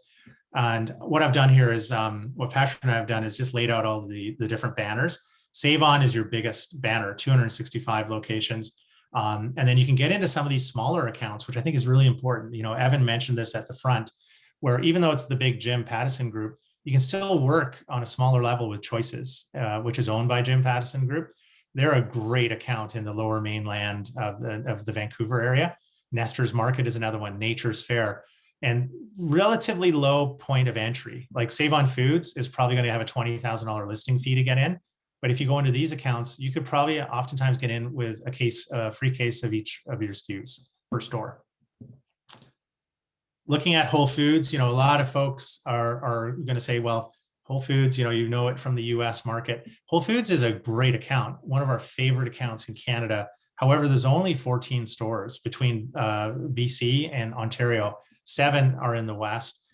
And what I've done here is, what Patrick and I have done is just laid out all the different banners. Save On is your biggest banner, 265 locations. And then you can get into some of these smaller accounts, which I think is really important. Evan mentioned this at the front, where even though it's the big Jim Patterson Group, you can still work on a smaller level with Choices, which is owned by Jim Patterson Group. They're a great account in the lower mainland of the Vancouver area. Nestor's Market is another one, Nature's Fair, and relatively low point of entry. Like Save On Foods is probably going to have a $20,000 listing fee to get in. But if you go into these accounts, you could probably oftentimes get in with a free case of each of your SKUs per store. Looking at Whole Foods, a lot of folks are going to say, well, Whole Foods, you know it from the US market. Whole Foods is a great account, one of our favorite accounts in Canada, However, there's only 14 stores between BC and Ontario. 7 are in the West.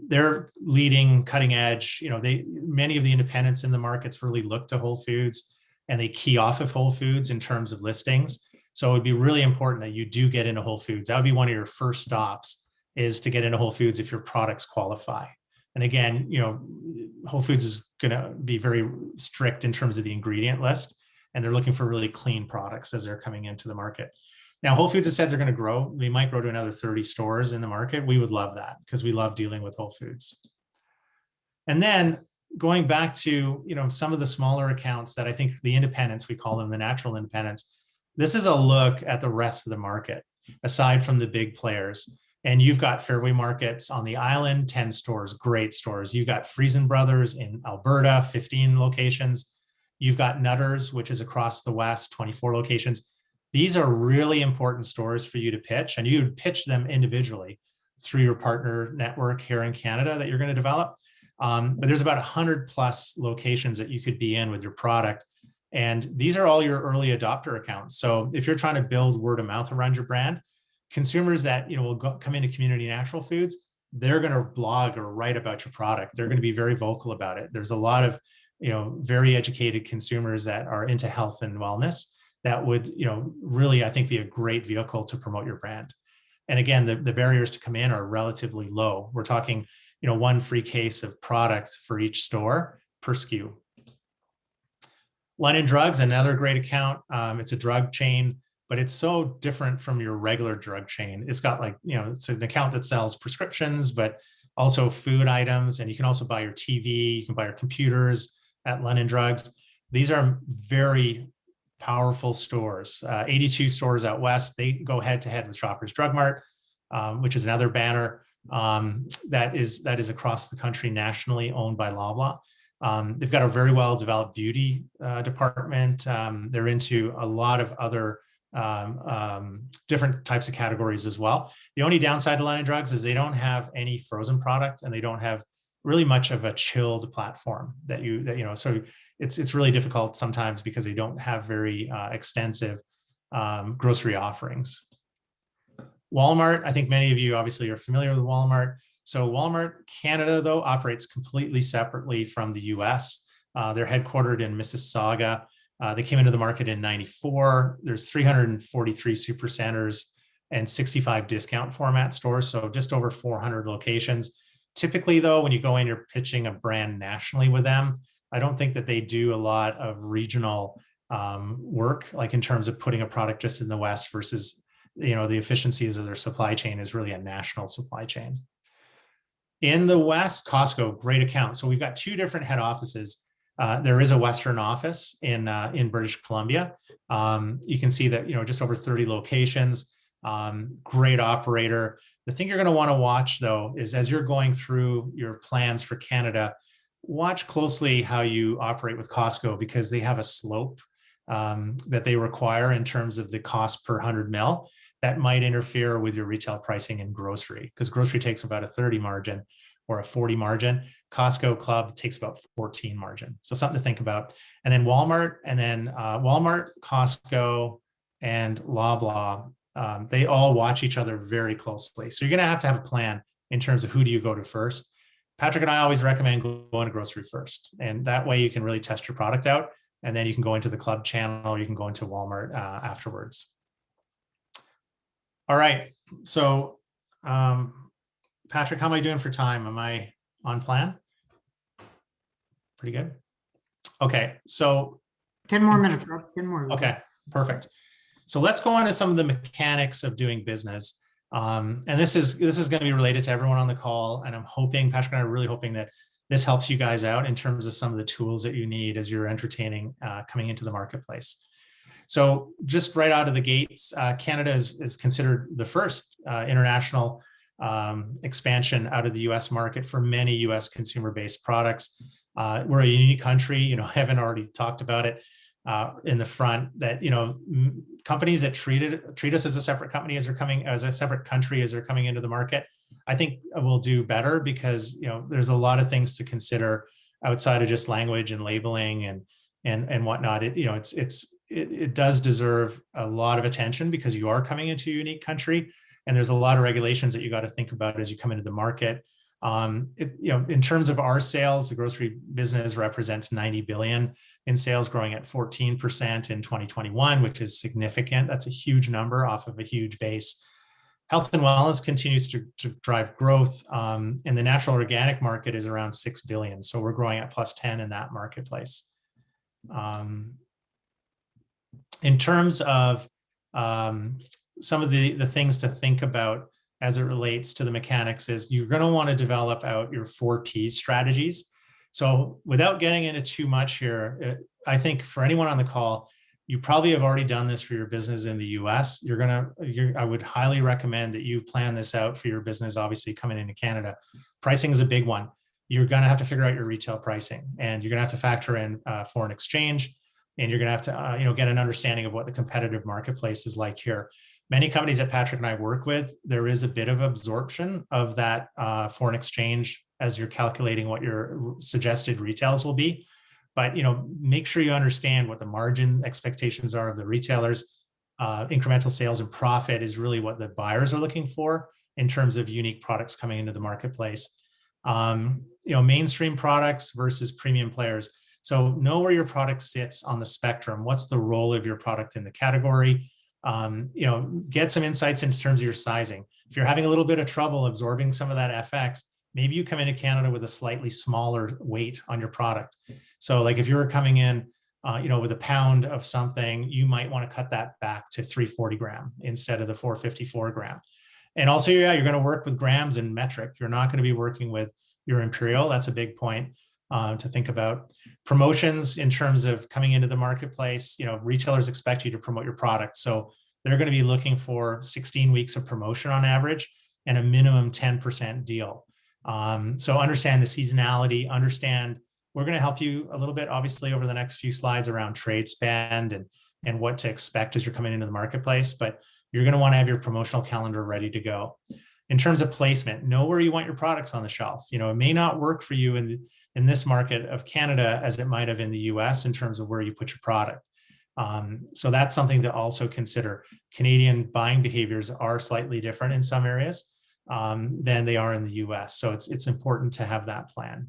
They're leading, cutting edge. Many of the independents in the markets really look to Whole Foods, and they key off of Whole Foods in terms of listings. So it would be really important that you do get into Whole Foods. That would be one of your first stops, is to get into Whole Foods if your products qualify. And again, Whole Foods is going to be very strict in terms of the ingredient list, and they're looking for really clean products as they're coming into the market. Now, Whole Foods has said they're going to grow. We might grow to another 30 stores in the market. We would love that because we love dealing with Whole Foods. And then going back to, some of the smaller accounts that I think the independents, we call them the natural independents. This is a look at the rest of the market, aside from the big players. And you've got Fairway Markets on the island, 10 stores, great stores. You've got Friesen Brothers in Alberta, 15 locations. You've got Nutters, which is across the West, 24 locations. These are really important stores for you to pitch, and you would pitch them individually through your partner network here in Canada that you're going to develop. But there's about 100 plus locations that you could be in with your product. And these are all your early adopter accounts. So if you're trying to build word of mouth around your brand, consumers that will come into Community Natural Foods, they're going to blog or write about your product. They're going to be very vocal about it. There's a lot of very educated consumers that are into health and wellness that would really, I think, be a great vehicle to promote your brand. And again, the barriers to come in are relatively low. We're talking one free case of product for each store per SKU. London Drugs, another great account. It's a drug chain, but it's so different from your regular drug chain. It's got it's an account that sells prescriptions, but also food items. And you can also buy your TV, you can buy your computers at London Drugs. These are very powerful stores. 82 stores out west. They go head to head with Shoppers Drug Mart, which is another banner that is across the country, nationally owned by Loblaw. They've got a very well developed beauty department. They're into a lot of other different types of categories as well. The only downside to London Drugs is they don't have any frozen product, and they don't have really much of a chilled platform so it's really difficult sometimes because they don't have very extensive grocery offerings. Walmart, I think many of you obviously are familiar with Walmart. So Walmart Canada, though, operates completely separately from the US. They're headquartered in Mississauga. They came into the market in '94. There's 343 supercenters and 65 discount format stores, so just over 400 locations. Typically, though, when you go in, you're pitching a brand nationally with them. I don't think that they do a lot of regional work, like in terms of putting a product just in the West versus, the efficiencies of their supply chain is really a national supply chain. In the West, Costco, great account. So we've got 2 different head offices. There is a Western office in British Columbia. You can see that, just over 30 locations, great operator. The thing you're going to want to watch, though, is as you're going through your plans for Canada, watch closely how you operate with Costco, because they have a slope that they require in terms of the cost per 100 mil that might interfere with your retail pricing in grocery, because grocery takes about a 30 margin or a 40 margin. Costco Club takes about 14 margin. So something to think about. And then Walmart, Costco, and Loblaw, they all watch each other very closely. So you're going to have a plan in terms of who do you go to first. Patrick and I always recommend going to grocery first. And that way you can really test your product out. And then you can go into the club channel, you can go into Walmart afterwards. All right. So Patrick, how am I doing for time? Am I on plan? Pretty good. Okay. So 10 more minutes, Rob. 10 more. Okay, perfect. So let's go on to some of the mechanics of doing business. And this is going to be related to everyone on the call. And I'm hoping, Patrick and I are really hoping that this helps you guys out in terms of some of the tools that you need as you're entertaining coming into the marketplace. So just right out of the gates, Canada is considered the first international expansion out of the US market for many US consumer-based products. We're a unique country, Evan already talked about it in the front, that, companies that treat us as a separate company as a separate country as they're coming into the market, I think will do better, because, there's a lot of things to consider outside of just language and labeling and whatnot. It's it does deserve a lot of attention because you are coming into a unique country, and there's a lot of regulations that you got to think about as you come into the market. In terms of our sales, the grocery business represents 90 billion in sales, growing at 14% in 2021, which is significant. That's a huge number off of a huge base. Health and wellness continues to drive growth, and the natural organic market is around 6 billion. So we're growing at +10 in that marketplace. In terms of some of the things to think about as it relates to the mechanics is you're going to want to develop out your 4 Ps strategies. So without getting into too much here, I think for anyone on the call, you probably have already done this for your business in the US. I would highly recommend that you plan this out for your business, obviously coming into Canada. Pricing is a big one. You're going to have to figure out your retail pricing, and you're going to have to factor in foreign exchange, and you're going to have to get an understanding of what the competitive marketplace is like here. Many companies that Patrick and I work with, there is a bit of absorption of that foreign exchange as you're calculating what your suggested retails will be. But make sure you understand what the margin expectations are of the retailers. Incremental sales and profit is really what the buyers are looking for in terms of unique products coming into the marketplace. Mainstream products versus premium players. So know where your product sits on the spectrum. What's the role of your product in the category? Get some insights in terms of your sizing. If you're having a little bit of trouble absorbing some of that FX, maybe you come into Canada with a slightly smaller weight on your product. So like if you were coming in, with a pound of something, you might want to cut that back to 340 gram instead of the 454 gram. And also, you're going to work with grams and metric. You're not going to be working with your imperial. That's a big point to think about. Promotions in terms of coming into the marketplace, retailers expect you to promote your product. So they're going to be looking for 16 weeks of promotion on average and a minimum 10% deal. So understand the seasonality, we're going to help you a little bit, obviously, over the next few slides around trade spend and what to expect as you're coming into the marketplace, but you're going to want to have your promotional calendar ready to go. In terms of placement, know where you want your products on the shelf. It may not work for you in this market of Canada as it might have in the US in terms of where you put your product. So that's something to also consider. Canadian buying behaviors are slightly different in some areas than they are in the US. So it's important to have that plan.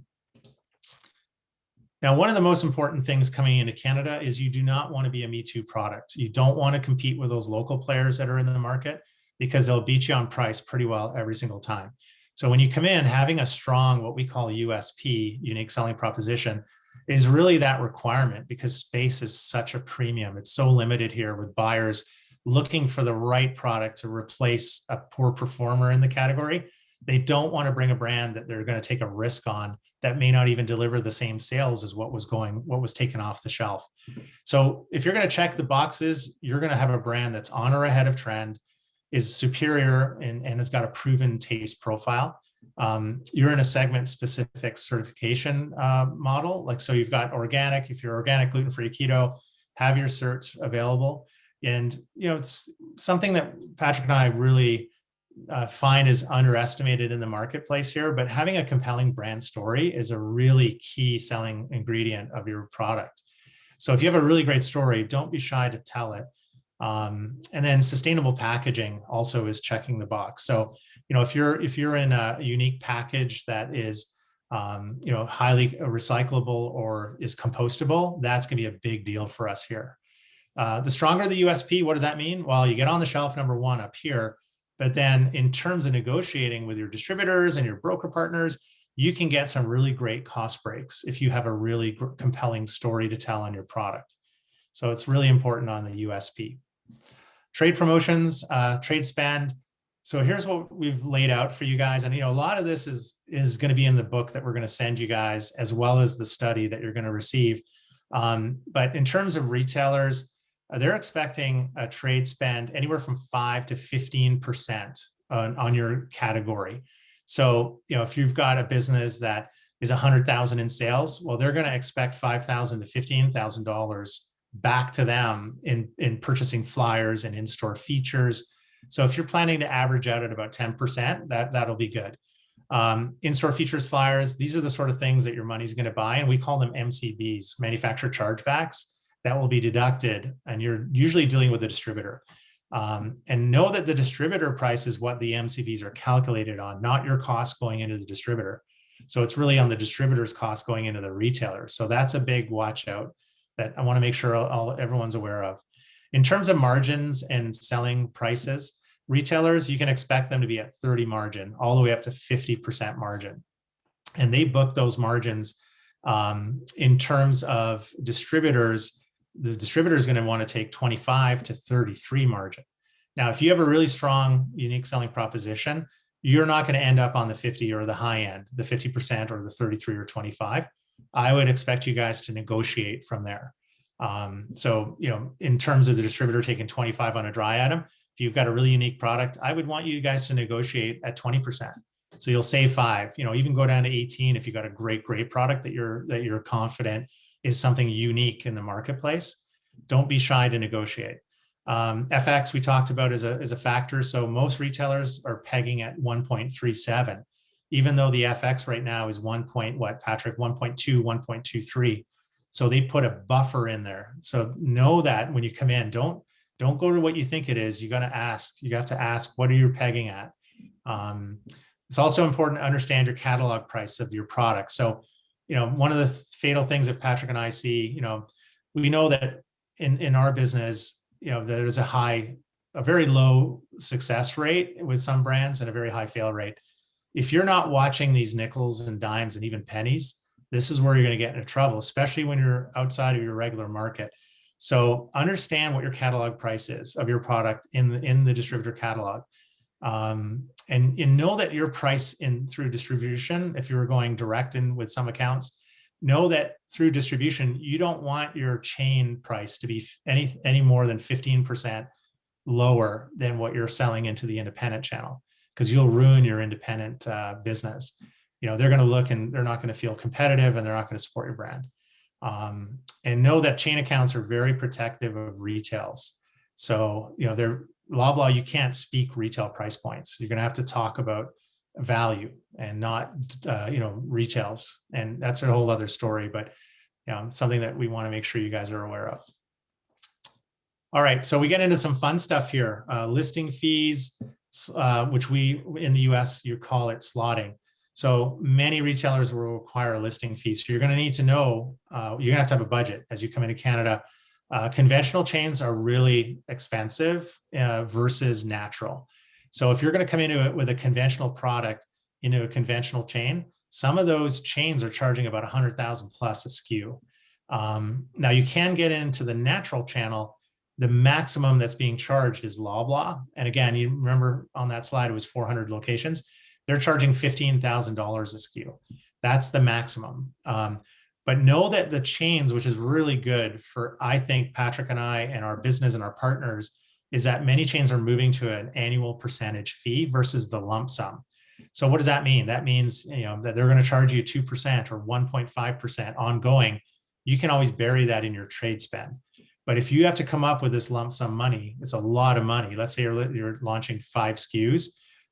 Now, one of the most important things coming into Canada is you do not want to be a Me Too product. You don't want to compete with those local players that are in the market because they'll beat you on price pretty well every single time. So when you come in, having a strong, what we call USP, unique selling proposition, is really that requirement because space is such a premium. It's so limited here with buyers looking for the right product to replace a poor performer in the category. They don't want to bring a brand that they're going to take a risk on that may not even deliver the same sales as what was taken off the shelf. So if you're going to check the boxes, you're going to have a brand that's on or ahead of trend, is superior, and has got a proven taste profile. You're in a segment specific certification model. So you've got organic. If you're organic, gluten-free, keto, have your certs available. And, it's something that Patrick and I really find is underestimated in the marketplace here, but having a compelling brand story is a really key selling ingredient of your product. So if you have a really great story, don't be shy to tell it. And then sustainable packaging also is checking the box. So, if you're in a unique package that is, highly recyclable or is compostable, that's going to be a big deal for us here. The stronger the USP, what does that mean? Well, you get on the shelf, number one, up here. But then in terms of negotiating with your distributors and your broker partners, you can get some really great cost breaks if you have a really compelling story to tell on your product. So it's really important on the USP. Trade promotions, trade spend. So here's what we've laid out for you guys. And, a lot of this is going to be in the book that we're going to send you guys, as well as the study that you're going to receive. But in terms of retailers, they're expecting a trade spend anywhere from 5 to 15% on your category. So, if you've got a business that is 100,000 in sales, well, they're going to expect $5,000 to $15,000 back to them in purchasing flyers and in-store features. So if you're planning to average out at about 10%, that'll be good. In-store features, flyers, these are the sort of things that your money's going to buy. And we call them MCBs, manufacturer chargebacks, that will be deducted, and you're usually dealing with a distributor. And know that the distributor price is what the MCVs are calculated on, not your cost going into the distributor. So it's really on the distributor's cost going into the retailer. So that's a big watch out that I want to make sure everyone's aware of. In terms of margins and selling prices, retailers, you can expect them to be at 30 margin, all the way up to 50% margin. And they book those margins. In terms of distributors, the distributor is going to want to take 25 to 33 margin. Now, if you have a really strong, unique selling proposition, you're not going to end up on the 50 or the high end, the 50% or the 33 or 25. I would expect you guys to negotiate from there. So, in terms of the distributor taking 25 on a dry item, if you've got a really unique product, I would want you guys to negotiate at 20%. So you'll save 5, even go down to 18 if you've got a great product that you're confident is something unique in the marketplace. Don't be shy to negotiate. FX we talked about is a factor. So most retailers are pegging at 1.37, even though the FX right now is 1.2, 1.23. So they put a buffer in there. So know that when you come in, don't go to what you think it is. You got to ask. You have to ask, what are you pegging at? It's also important to understand your catalog price of your product. So, one of the fatal things that Patrick and I see, we know that in our business, there's a very low success rate with some brands and a very high fail rate. If you're not watching these nickels and dimes and even pennies, this is where you're going to get into trouble, especially when you're outside of your regular market. So understand what your catalog price is of your product in the distributor catalog. And know that your price through distribution, if you're going direct in with some accounts, know that through distribution, you don't want your chain price to be any more than 15% lower than what you're selling into the independent channel, because you'll ruin your independent business. They're going to look and they're not going to feel competitive, and they're not going to support your brand. And know that chain accounts are very protective of retails. So, Loblaw, you can't speak retail price points. You're going to have to talk about value and not, retails. And that's a whole other story, but something that we want to make sure you guys are aware of. All right, so we get into some fun stuff here. Listing fees, which we in the US, you call it slotting. So many retailers will require a listing fee. So you're going to need to know, you're going to have a budget as you come into Canada. Conventional chains are really expensive versus natural. So if you're going to come into it with a conventional product into a conventional chain, some of those chains are charging about 100,000 plus a SKU. Now you can get into the natural channel. The maximum that's being charged is Loblaw. And again, you remember on that slide, it was 400 locations. They're charging $15,000 a SKU. That's the maximum. But know that the chains, which is really good for, I think, Patrick and I and our business and our partners, is that many chains are moving to an annual percentage fee versus the lump sum. So what does that mean? That means that they're going to charge you 2% or 1.5% ongoing. You can always bury that in your trade spend. But if you have to come up with this lump sum money, it's a lot of money. Let's say you're launching 5 SKUs.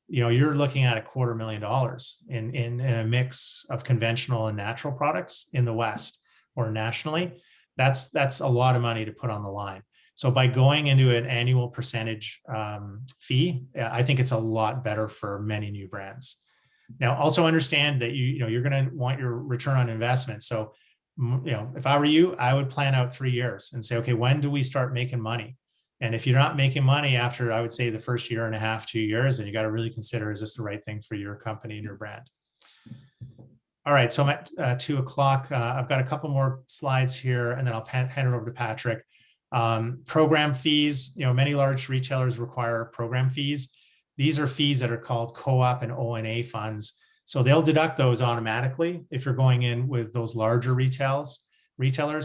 You're looking at $250,000 in a mix of conventional and natural products in the West or nationally. That's a lot of money to put on the line. So by going into an annual percentage fee, I think it's a lot better for many new brands. Now, also understand that you're going to want your return on investment. So, if I were you, I would plan out 3 years and say, okay, when do we start making money? And if you're not making money after, I would say, the first year and a half, 2 years, then you got to really consider, is this the right thing for your company and your brand? All right, so I'm at 2 o'clock. I've got a couple more slides here, and then I'll hand it over to Patrick. Program fees, many large retailers require program fees. These are fees that are called co-op and O&A funds. So they'll deduct those automatically if you're going in with those larger retailers.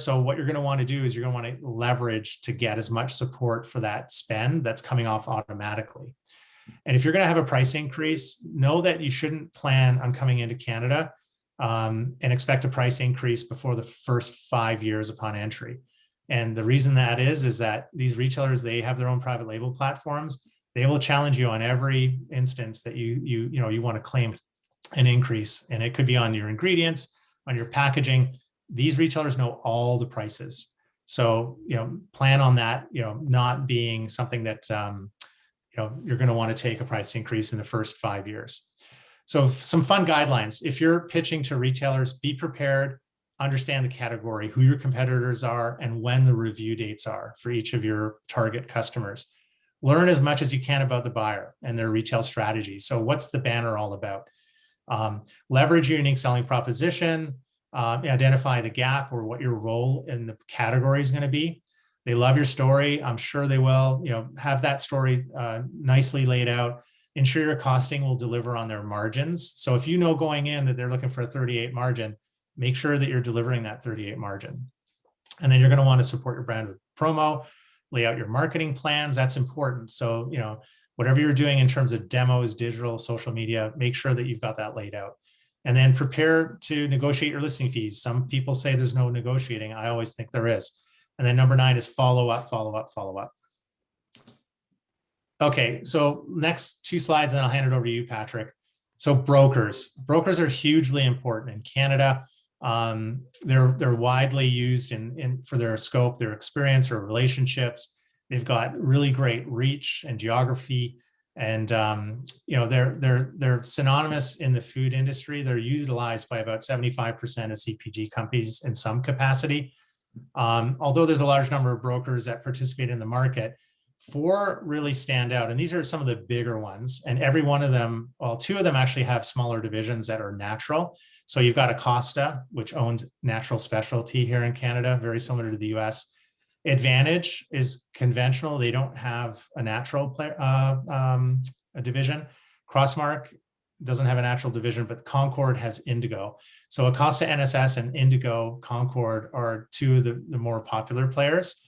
So what you're going to want to do is you're going to want to leverage to get as much support for that spend that's coming off automatically. And if you're going to have a price increase, know that you shouldn't plan on coming into Canada and expect a price increase before the first 5 years upon entry. And the reason that is that these retailers, they have their own private label platforms. They will challenge you on every instance that you want to claim an increase. And it could be on your ingredients, on your packaging. These retailers know all the prices. So, plan on that, not being something that, you're going to want to take a price increase in the first 5 years. So some fun guidelines. If you're pitching to retailers, be prepared, understand the category, who your competitors are, and when the review dates are for each of your target customers. Learn as much as you can about the buyer and their retail strategy. So what's the banner all about? Leverage your unique selling proposition, identify the gap or what your role in the category is going to be. They love your story. I'm sure they will, have that story nicely laid out. Ensure your costing will deliver on their margins. So if you know going in that they're looking for a 38 margin, make sure that you're delivering that 38 margin. And then you're going to want to support your brand with promo, lay out your marketing plans. That's important. So, whatever you're doing in terms of demos, digital, social media, make sure that you've got that laid out. And then prepare to negotiate your listing fees. Some people say there's no negotiating. I always think there is. And then number 9 is follow up, follow up, follow up. Okay, so next 2 slides, and I'll hand it over to you, Patrick. So brokers are hugely important in Canada. They're widely used for their scope, their experience, or relationships. They've got really great reach and geography, and they're synonymous in the food industry. They're utilized by about 75% of CPG companies in some capacity. Although there's a large number of brokers that participate in the market, 4 really stand out, and these are some of the bigger ones. And every one of them, well, 2 of them actually have smaller divisions that are natural. So you've got Acosta, which owns natural specialty here in Canada, very similar to the US. Advantage is conventional. They don't have a natural a division. Crossmark doesn't have a natural division, but Concord has Indigo. So Acosta NSS and Indigo Concord are 2 of the more popular players.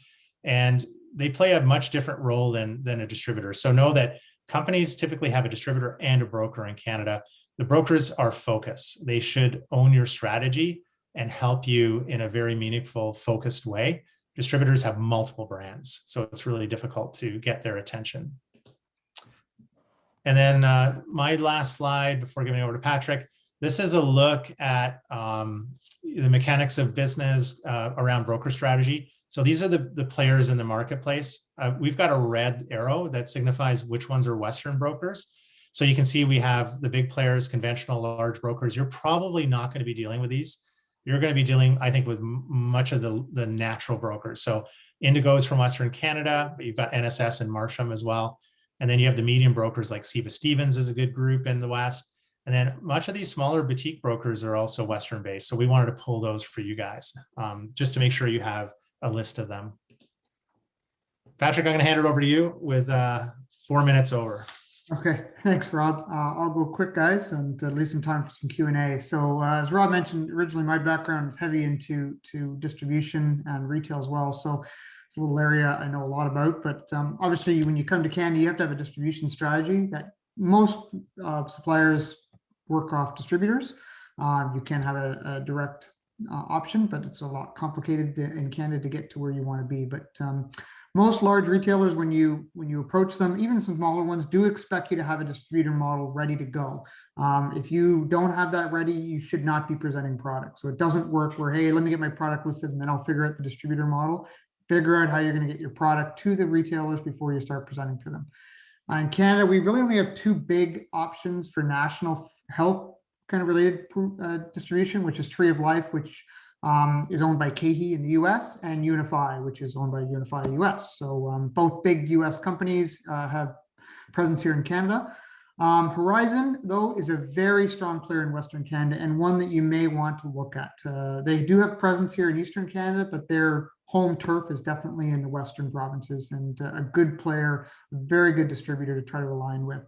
And they play a much different role than a distributor. So know that companies typically have a distributor and a broker in Canada. The brokers are focus. They should own your strategy and help you in a very meaningful, focused way. Distributors have multiple brands, so it's really difficult to get their attention. And then my last slide before giving it over to Patrick. This is a look at the mechanics of business around broker strategy. So these are the players in the marketplace. We've got a red arrow that signifies which ones are Western brokers. So you can see we have the big players, conventional large brokers. You're probably not going to be dealing with these. You're going to be dealing, I think, with much of the natural brokers. So Indigo is from Western Canada, but you've got NSS and Marsham as well. And then you have the medium brokers like Siva Stevens is a good group in the West. And then much of these smaller boutique brokers are also Western based. So we wanted to pull those for you guys just to make sure you have a list of them. Patrick, I'm going to hand it over to you with 4 minutes over. Okay, thanks, Rob. I'll go quick, guys, and leave some time for some Q&A. So as Rob mentioned, originally my background is heavy into distribution and retail as well. So it's a little area I know a lot about, but obviously when you come to Canada, you have to have a distribution strategy that most suppliers work off distributors. You can have a direct option, but it's a lot complicated in Canada to get to where you want to be. But most large retailers, when you approach them, even some smaller ones, do expect you to have a distributor model ready to go. If you don't have that ready, you should not be presenting products. So it doesn't work where, hey, let me get my product listed and then I'll figure out the distributor model. Figure out how you're going to get your product to the retailers before you start presenting to them. In Canada, we really only have 2 big options for national health kind of related distribution, which is Tree of Life, which is owned by KeHE in the US, and Unify, which is owned by Unify US. So both big US companies have presence here in Canada. Horizon, though, is a very strong player in Western Canada and one that you may want to look at. They do have presence here in Eastern Canada, but their home turf is definitely in the Western provinces, and a good player, a very good distributor to try to align with.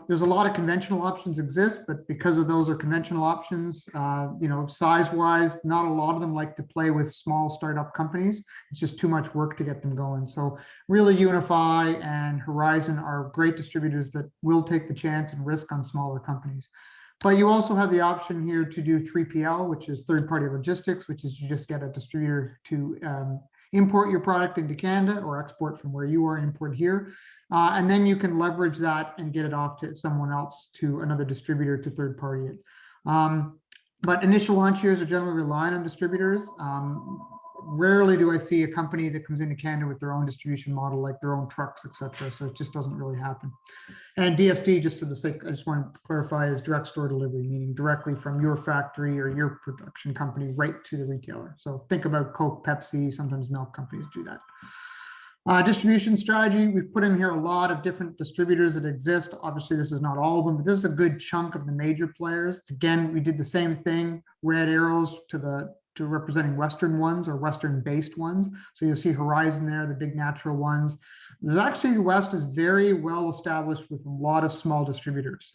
There's a lot of conventional options exist, but because of those are conventional options, size-wise, not a lot of them like to play with small startup companies. It's just too much work to get them going. So really Unify and Horizon are great distributors that will take the chance and risk on smaller companies. But you also have the option here to do 3PL, which is third-party logistics, which is you just get a distributor to import your product into Canada or export from where you are, import here. And then you can leverage that and get it off to someone else, to another distributor, to third party it. But initial launch years are generally relying on distributors. rarely do I see a company that comes into Canada with their own distribution model, like their own trucks, etc. So it just doesn't really happen. And DSD, just for the sake, I just want to clarify, is direct store delivery, meaning directly from your factory or your production company right to the retailer. So think about Coke, Pepsi, sometimes milk companies do that. Distribution strategy, we've put in here a lot of different distributors that exist. Obviously, this is not all of them, but this is a good chunk of the major players. Again, we did the same thing, red arrows to representing Western ones or Western-based ones. So you'll see Horizon there, the big natural ones. There's actually, the West is very well established with a lot of small distributors,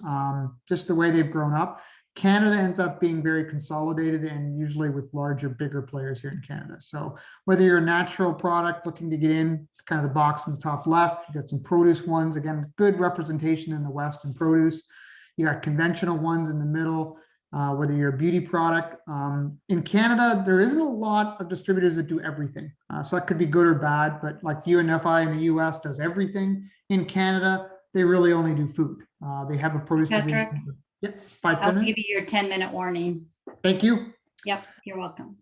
just the way they've grown up. Canada ends up being very consolidated and usually with larger, bigger players here in Canada. So whether you're a natural product looking to get in, it's kind of the box in the top left, you got some produce ones, again, good representation in the West in produce. You got conventional ones in the middle, whether you're a beauty product. In Canada, there isn't a lot of distributors that do everything. So that could be good or bad, but like UNFI in the US does everything. In Canada, they really only do food. They have a produce Patrick, division. Yep, 5 I'll minutes. give you your 10-minute warning. Thank you. Yep, you're welcome.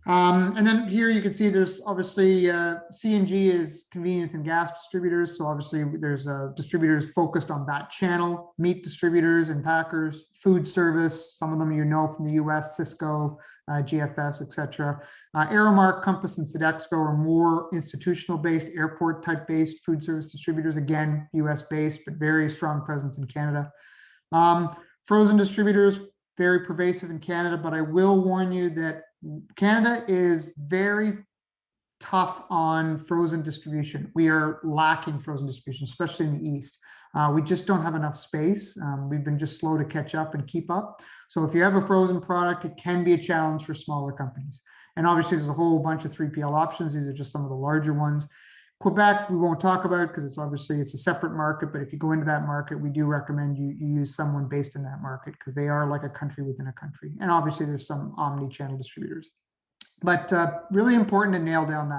And then here you can see there's obviously C&G is convenience and gas distributors. So obviously there's distributors focused on that channel, meat distributors and packers, food service, some of them you know from the US, Cisco, GFS, etc. Aramark, Compass, and Sodexo are more institutional-based, airport-type-based food service distributors. Again, US-based, but very strong presence in Canada. Frozen distributors, very pervasive in Canada, but I will warn you that Canada is very tough on frozen distribution. We are lacking frozen distribution, especially in the East. We just don't have enough space. We've been just slow to catch up and keep up. So if you have a frozen product, it can be a challenge for smaller companies. And obviously there's a whole bunch of 3PL options. These are just some of the larger ones. Quebec, we won't talk about because it's a separate market, but if you go into that market, we do recommend you use someone based in that market because they are like a country within a country. And obviously there's some omni-channel distributors, but really important to nail down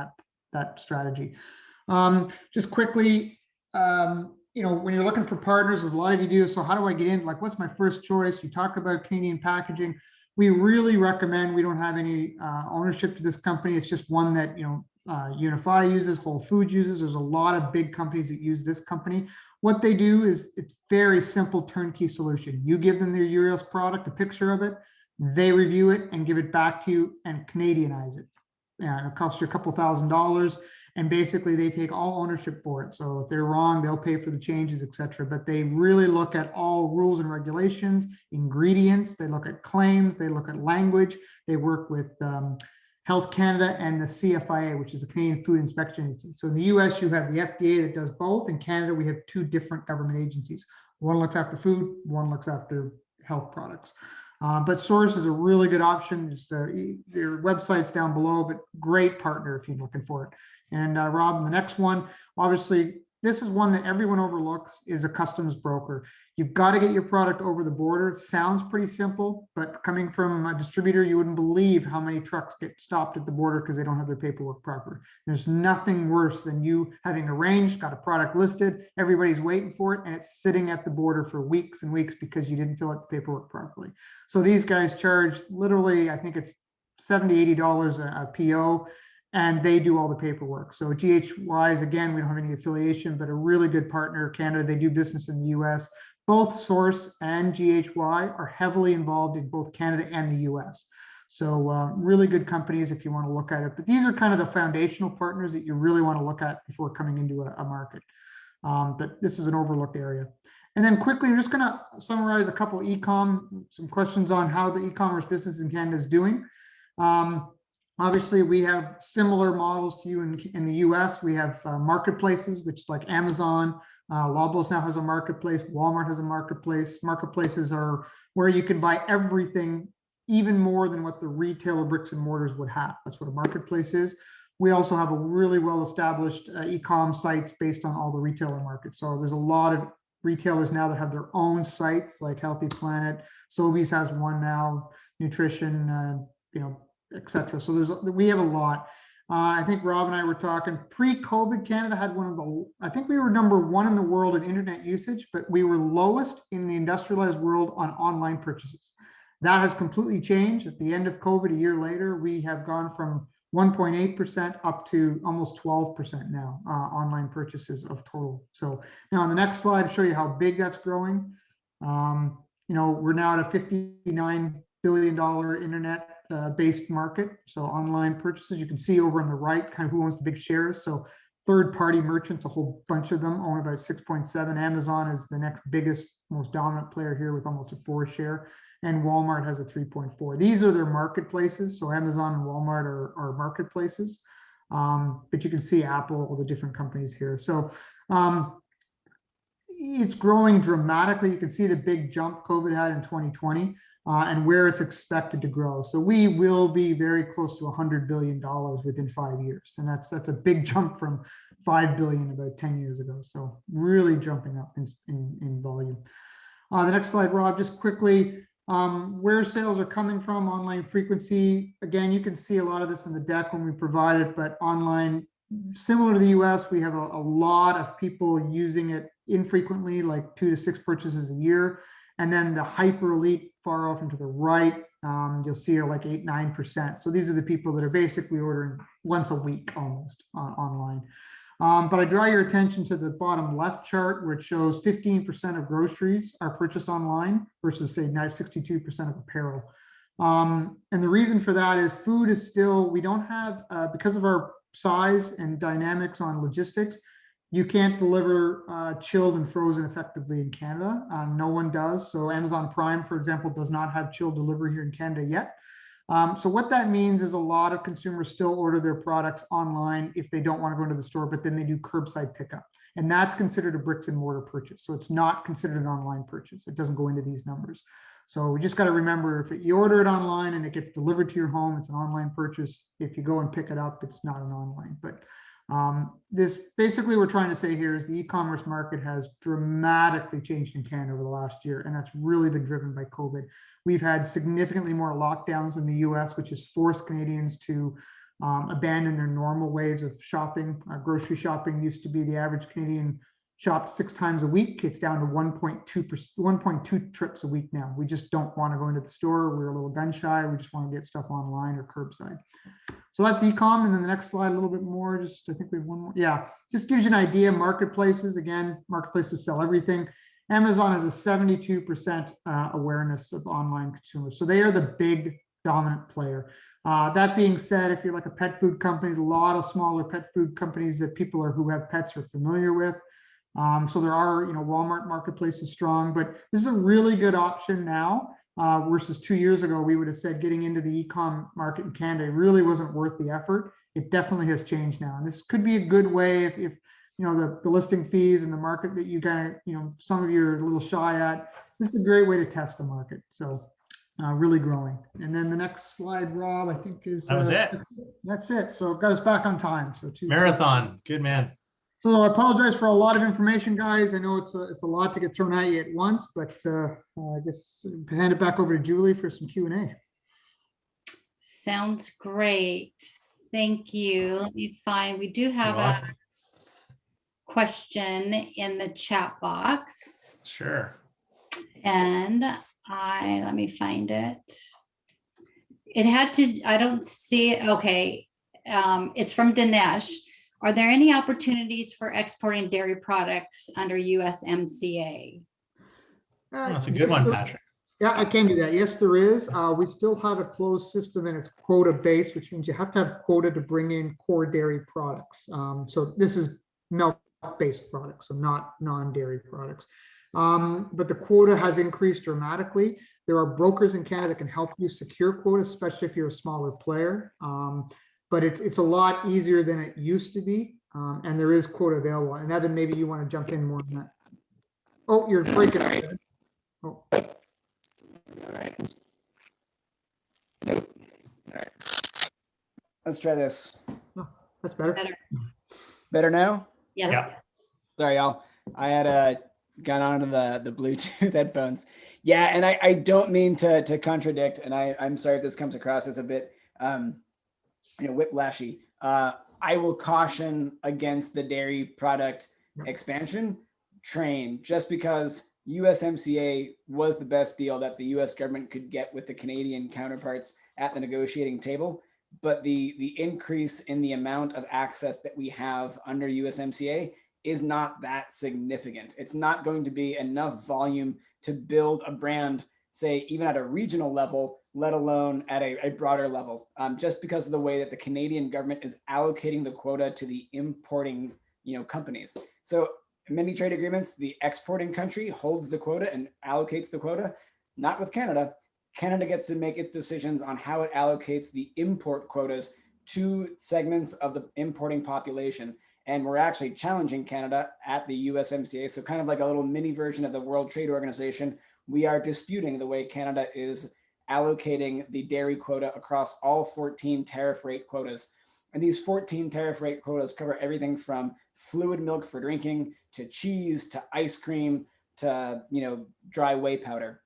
that strategy. Just quickly, when you're looking for partners, as a lot of you do, so how do I get in? Like, what's my first choice? You talk about Canadian packaging. We really recommend, we don't have any ownership to this company. It's just one that, Unify uses, Whole Foods uses. There's a lot of big companies that use this company. What they do is it's very simple turnkey solution. You give them their URS product, a picture of it, they review it and give it back to you and Canadianize it. Yeah, it costs you a couple $1,000s, and basically they take all ownership for it. So if they're wrong, they'll pay for the changes, etc. But they really look at all rules and regulations, ingredients, they look at claims, they look at language, they work with Health Canada and the CFIA, which is the Canadian Food Inspection Agency. So in the US, you have the FDA that does both. In Canada, we have 2 different government agencies. One looks after food, one looks after health products. But Source is a really good option. Just, their website's down below, but great partner if you're looking for it. And Rob, the next one, obviously, this is one that everyone overlooks, is a customs broker. You've got to get your product over the border. It sounds pretty simple, but coming from a distributor, you wouldn't believe how many trucks get stopped at the border because they don't have their paperwork proper. There's nothing worse than you having arranged, got a product listed, everybody's waiting for it, and it's sitting at the border for weeks and weeks because you didn't fill out the paperwork properly. So these guys charge literally, I think it's $70, $80 a PO. And they do all the paperwork. So GHY is, again, we don't have any affiliation, but a really good partner. Canada, they do business in the US. Both Source and GHY are heavily involved in both Canada and the US. So really good companies if you want to look at it. But these are kind of the foundational partners that you really want to look at before coming into a market. But this is an overlooked area. And then quickly, I'm just going to summarize a couple e-com, some questions on how the e-commerce business in Canada is doing. Obviously, we have similar models to you in the US. We have marketplaces, which like Amazon, Loblaw now has a marketplace, Walmart has a marketplace. Marketplaces are where you can buy everything, even more than what the retailer bricks and mortars would have. That's what a marketplace is. We also have a really well-established e-com sites based on all the retailer markets. So there's a lot of retailers now that have their own sites, like Healthy Planet. Sobeys has one now, Nutrition, etc. So we have a lot. I think Rob and I were talking pre-COVID, Canada had one of the, I think we were #1 in the world in internet usage, but we were lowest in the industrialized world on online purchases. That has completely changed. At the end of COVID, a year later, we have gone from 1.8% up to almost 12% now, online purchases of total. So now on the next slide, I'll show you how big that's growing. We're now at a $59 billion internet based market. So online purchases, you can see over on the right, kind of who owns the big shares. So third-party merchants, a whole bunch of them own about 6.7. Amazon is the next biggest, most dominant player here with almost a 4 share. And Walmart has a 3.4. These are their marketplaces. So Amazon and Walmart are marketplaces. But you can see Apple, all the different companies here. So it's growing dramatically. You can see the big jump COVID had in 2020 and where it's expected to grow. So we will be very close to $100 billion within 5 years. And that's a big jump from 5 billion about 10 years ago. So really jumping up in volume. The next slide, Rob, just quickly, where sales are coming from, online frequency. Again, you can see a lot of this in the deck when we provide it, but online, similar to the US, we have a lot of people using it infrequently, like 2 to 6 purchases a year. And then the hyper elite far off and to the right, you'll see are like 8-9%. So these are the people that are basically ordering once a week almost online. But I draw your attention to the bottom left chart where it shows 15% of groceries are purchased online versus say 62% of apparel. And the reason for that is food is still, we don't have, because of our size and dynamics on logistics, you can't deliver chilled and frozen effectively in Canada. No one does. So Amazon Prime, for example, does not have chilled delivery here in Canada yet. So what that means is a lot of consumers still order their products online if they don't want to go into the store, but then they do curbside pickup. And that's considered a bricks and mortar purchase. So it's not considered an online purchase. It doesn't go into these numbers. So we just got to remember, if you order it online and it gets delivered to your home, it's an online purchase. If you go and pick it up, it's not an online. But this basically we're trying to say here is the e-commerce market has dramatically changed in Canada over the last year, and that's really been driven by COVID. We've had significantly more lockdowns in the US, which has forced Canadians to abandon their normal ways of shopping. Grocery shopping used to be the average Canadian shopped 6 times a week. It's down to 1.2 trips a week now. We just don't want to go into the store. We're a little gun shy. We just want to get stuff online or curbside. So that's e-com. And then the next slide, a little bit more, just I think we have one more. Yeah, just gives you an idea. Marketplaces, again, marketplaces sell everything. Amazon has a 72% awareness of online consumers. So they are the big dominant player. That being said, if you're like a pet food company, a lot of smaller pet food companies that people who have pets are familiar with. So there are, Walmart marketplace is strong, but this is a really good option now versus 2 years ago. We would have said getting into the e-com market in Canada really wasn't worth the effort. It definitely has changed now, and this could be a good way if the listing fees and the market that you kind of some of you are a little shy at. This is a great way to test the market. So really growing. And then the next slide, Rob, I think is that was it. That's it. So got us back on time. So marathon, good man. So I apologize for a lot of information, guys. I know it's a lot to get thrown at you at once, but I guess hand it back over to Julie for some Q&A. Sounds great. Thank you. Let me find, we do have a question in the chat box. Sure. And let me find it. It had to, I don't see it. Okay. It's from Dinesh. Are there any opportunities for exporting dairy products under USMCA? That's a good one, Patrick. Yeah, I can do that. Yes, there is. We still have a closed system and it's quota based, which means you have to have quota to bring in core dairy products. So this is milk based products, so not non-dairy products. But the quota has increased dramatically. There are brokers in Canada that can help you secure quotas, especially if you're a smaller player. But it's a lot easier than it used to be. And there is quota available. And Evan, maybe you want to jump in more on that. Oh, you're breaking up. Oh. All right. Nope. All right. Let's try this. Oh, that's better. Better now? Yes. Yeah. Sorry, y'all. I had gone onto the Bluetooth headphones. Yeah, and I don't mean to contradict, and I'm sorry if this comes across as a bit whiplashy. I will caution against the dairy product expansion train just because USMCA was the best deal that the US government could get with the Canadian counterparts at the negotiating table. but the increase in the amount of access that we have under USMCA is not that significant. It's not going to be enough volume to build a brand, say, even at a regional level, let alone at a broader level, just because of the way that the Canadian government is allocating the quota to the importing, companies. So in many trade agreements, the exporting country holds the quota and allocates the quota, not with Canada. Canada gets to make its decisions on how it allocates the import quotas to segments of the importing population. And we're actually challenging Canada at the USMCA. So kind of like a little mini version of the World Trade Organization, we are disputing the way Canada is allocating the dairy quota across all 14 tariff rate quotas. And these 14 tariff rate quotas cover everything from fluid milk for drinking to cheese to ice cream to, dry whey powder.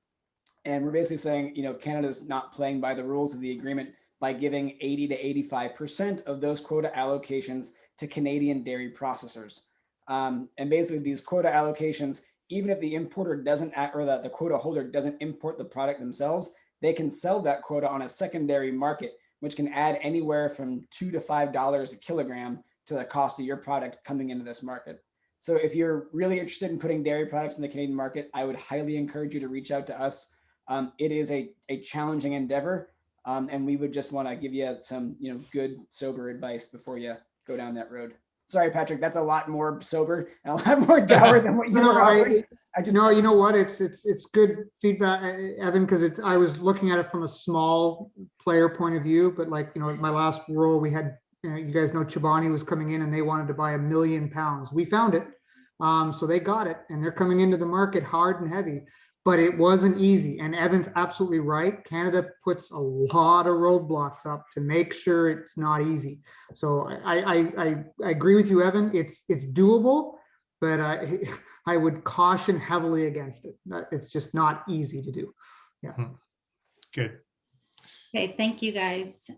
And we're basically saying, Canada's not playing by the rules of the agreement by giving 80 to 85% of those quota allocations to Canadian dairy processors. And basically these quota allocations, even if the importer doesn't, or the quota holder doesn't import the product themselves, they can sell that quota on a secondary market, which can add anywhere from $2 to $5 a kilogram to the cost of your product coming into this market. So if you're really interested in putting dairy products in the Canadian market, I would highly encourage you to reach out to us. It is a challenging endeavor, and we would just want to give you some, good, sober advice before you go down that road. Sorry, Patrick, that's a lot more sober and a lot more dour than what you were offering. No, you know what? It's good feedback, Evan, because I was looking at it from a small player point of view, but like, my last role, we had, you guys know Chobani was coming in and they wanted to buy 1 million pounds. We found it. So they got it and they're coming into the market hard and heavy, but it wasn't easy. And Evan's absolutely right. Canada puts a lot of roadblocks up to make sure it's not easy. So I agree with you, Evan. It's doable, but I would caution heavily against it. It's just not easy to do. Yeah. Good. Okay, thank you guys.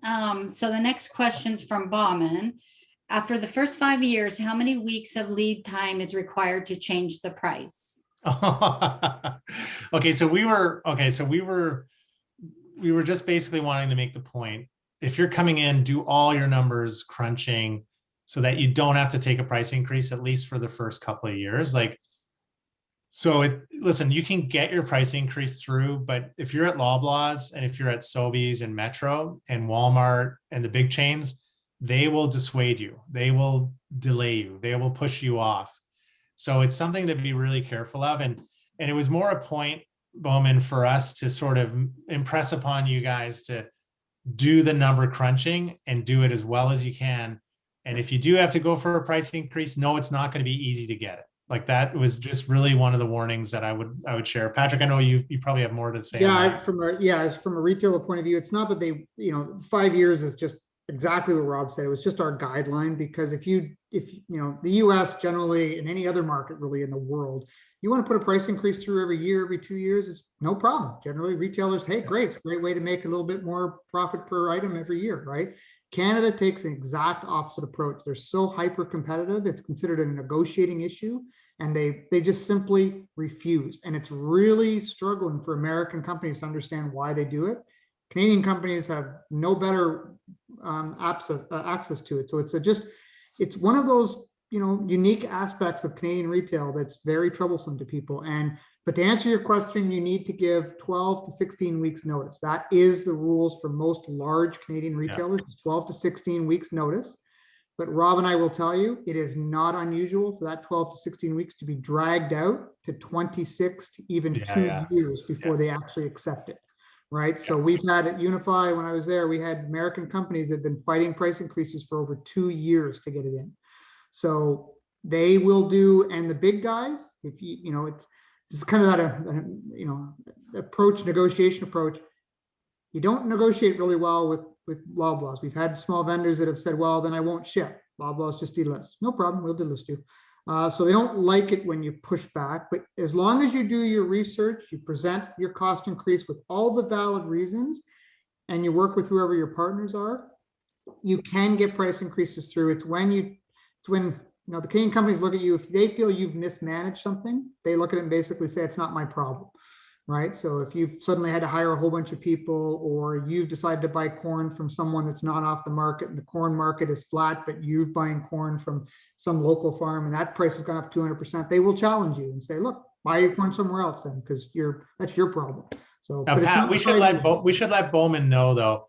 So the next question's from Bauman. After the first 5 years, how many weeks of lead time is required to change the price? Okay, so we were just basically wanting to make the point. If you're coming in, do all your numbers crunching so that you don't have to take a price increase, at least for the first couple of years. Listen, you can get your price increase through, but if you're at Loblaws and if you're at Sobeys and Metro and Walmart and the big chains, they will dissuade you. They will delay you. They will push you off. So it's something to be really careful of. And it was more a point, Bowman, for us to sort of impress upon you guys to do the number crunching and do it as well as you can. And if you do have to go for a price increase, no, it's not going to be easy to get it. Like that was just really one of the warnings that I would share. Patrick, I know you probably have more to say. Yeah, from a retailer point of view, it's not that they, 5 years is just exactly what Rob said. It was just our guideline, because if the US generally, and any other market really in the world, you want to put a price increase through every year, every 2 years, it's no problem. Generally retailers, hey, great, it's a great way to make a little bit more profit per item every year, right? Canada takes an exact opposite approach. They're so hyper competitive, it's considered a negotiating issue, and they just simply refuse. And it's really struggling for American companies to understand why they do it. Canadian companies have no better access to it. So it's one of those, unique aspects of Canadian retail that's very troublesome to people. But to answer your question, you need to give 12 to 16 weeks notice. That is the rules for most large Canadian retailers. It's 12 to 16 weeks notice. But Rob and I will tell you, it is not unusual for that 12 to 16 weeks to be dragged out to 26 to even 2 years before they actually accept it. Right. So we've had at Unify, when I was there, we had American companies that have been fighting price increases for over 2 years to get it in. So they will do, and the big guys, if it's kind of that negotiation approach. You don't negotiate really well with Loblaws. We've had small vendors that have said, well, then I won't ship. Loblaws just delist. No problem, we'll delist you. So they don't like it when you push back, but as long as you do your research, you present your cost increase with all the valid reasons, and you work with whoever your partners are, you can get price increases through. It's when the Canadian companies look at you, if they feel you've mismanaged something, they look at it and basically say, it's not my problem. right? So if you've suddenly had to hire a whole bunch of people, or you've decided to buy corn from someone that's not off the market and the corn market is flat, but you're buying corn from some local farm and that price has gone up 200%, they will challenge you and say, look, buy your corn somewhere else then, because that's your problem. So Now, but it's Pat, not we should let Bowman know though,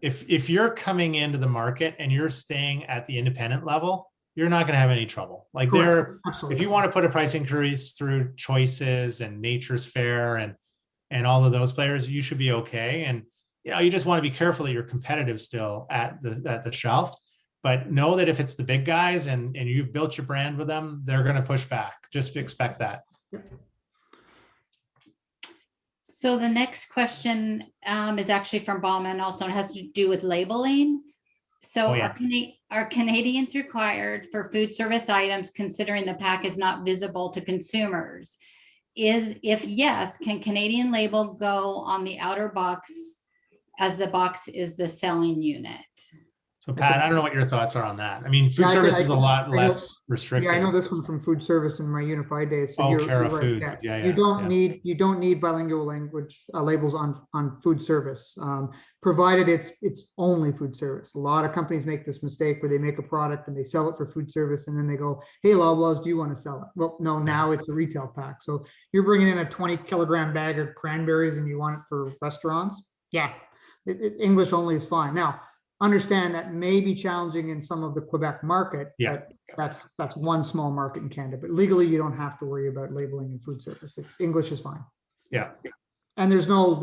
if you're coming into the market and you're staying at the independent level, you're not going to have any trouble. Like if you want to put a price increase through Choices and Nature's Fair and all of those players, you should be okay. And you just want to be careful that you're competitive still at the shelf. But know that if it's the big guys and you've built your brand with them, they're going to push back. Just expect that. So the next question is actually from Bauman, also it has to do with labeling. So are Canadians required for food service items, considering the pack is not visible to consumers? If yes, can Canadian label go on the outer box as the box is the selling unit? So Pat, I don't know what your thoughts are on that. I mean, food service is a lot less restrictive. Yeah, I know this one from food service in my Unified days. So Cara right. Foods. Yeah. You don't need bilingual language labels on food service, provided it's only food service. A lot of companies make this mistake where they make a product and they sell it for food service, and then they go, "Hey, Loblaws, do you want to sell it?" Well, no, now it's a retail pack. So you're bringing in a 20-kilogram bag of cranberries and you want it for restaurants. Yeah, English only is fine. Now, understand that may be challenging in some of the Quebec market. Yeah, but that's one small market in Canada. But legally, you don't have to worry about labeling in food service. English is fine. Yeah, and there's no.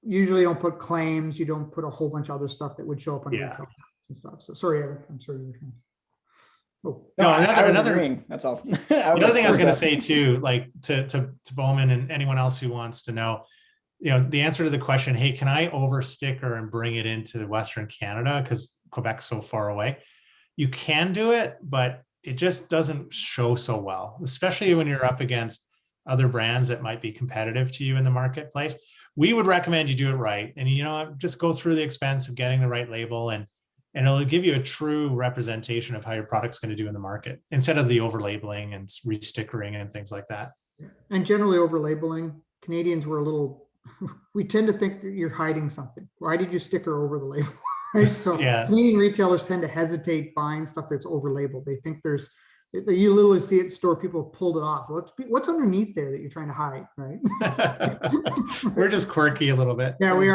Usually, you don't put claims. You don't put a whole bunch of other stuff that would show up on retail packs and stuff. So sorry, Evan. I'm sorry. Oh no, another ring. That's all. The other thing I was going to say too, like to Bowman and anyone else who wants to know. The answer to the question, hey, can I over sticker and bring it into Western Canada because Quebec's so far away? You can do it, but it just doesn't show so well, especially when you're up against other brands that might be competitive to you in the marketplace. We would recommend you do it right. And, just go through the expense of getting the right label and it'll give you a true representation of how your product's going to do in the market instead of the over labeling and re-stickering and things like that. And generally over labeling, Canadians were we tend to think that you're hiding something. Why did you sticker over the label? Right? So Canadian retailers tend to hesitate buying stuff that's over labeled. They think you literally see it in store, people have pulled it off. What's underneath there that you're trying to hide, right? We're just quirky a little bit. Yeah, we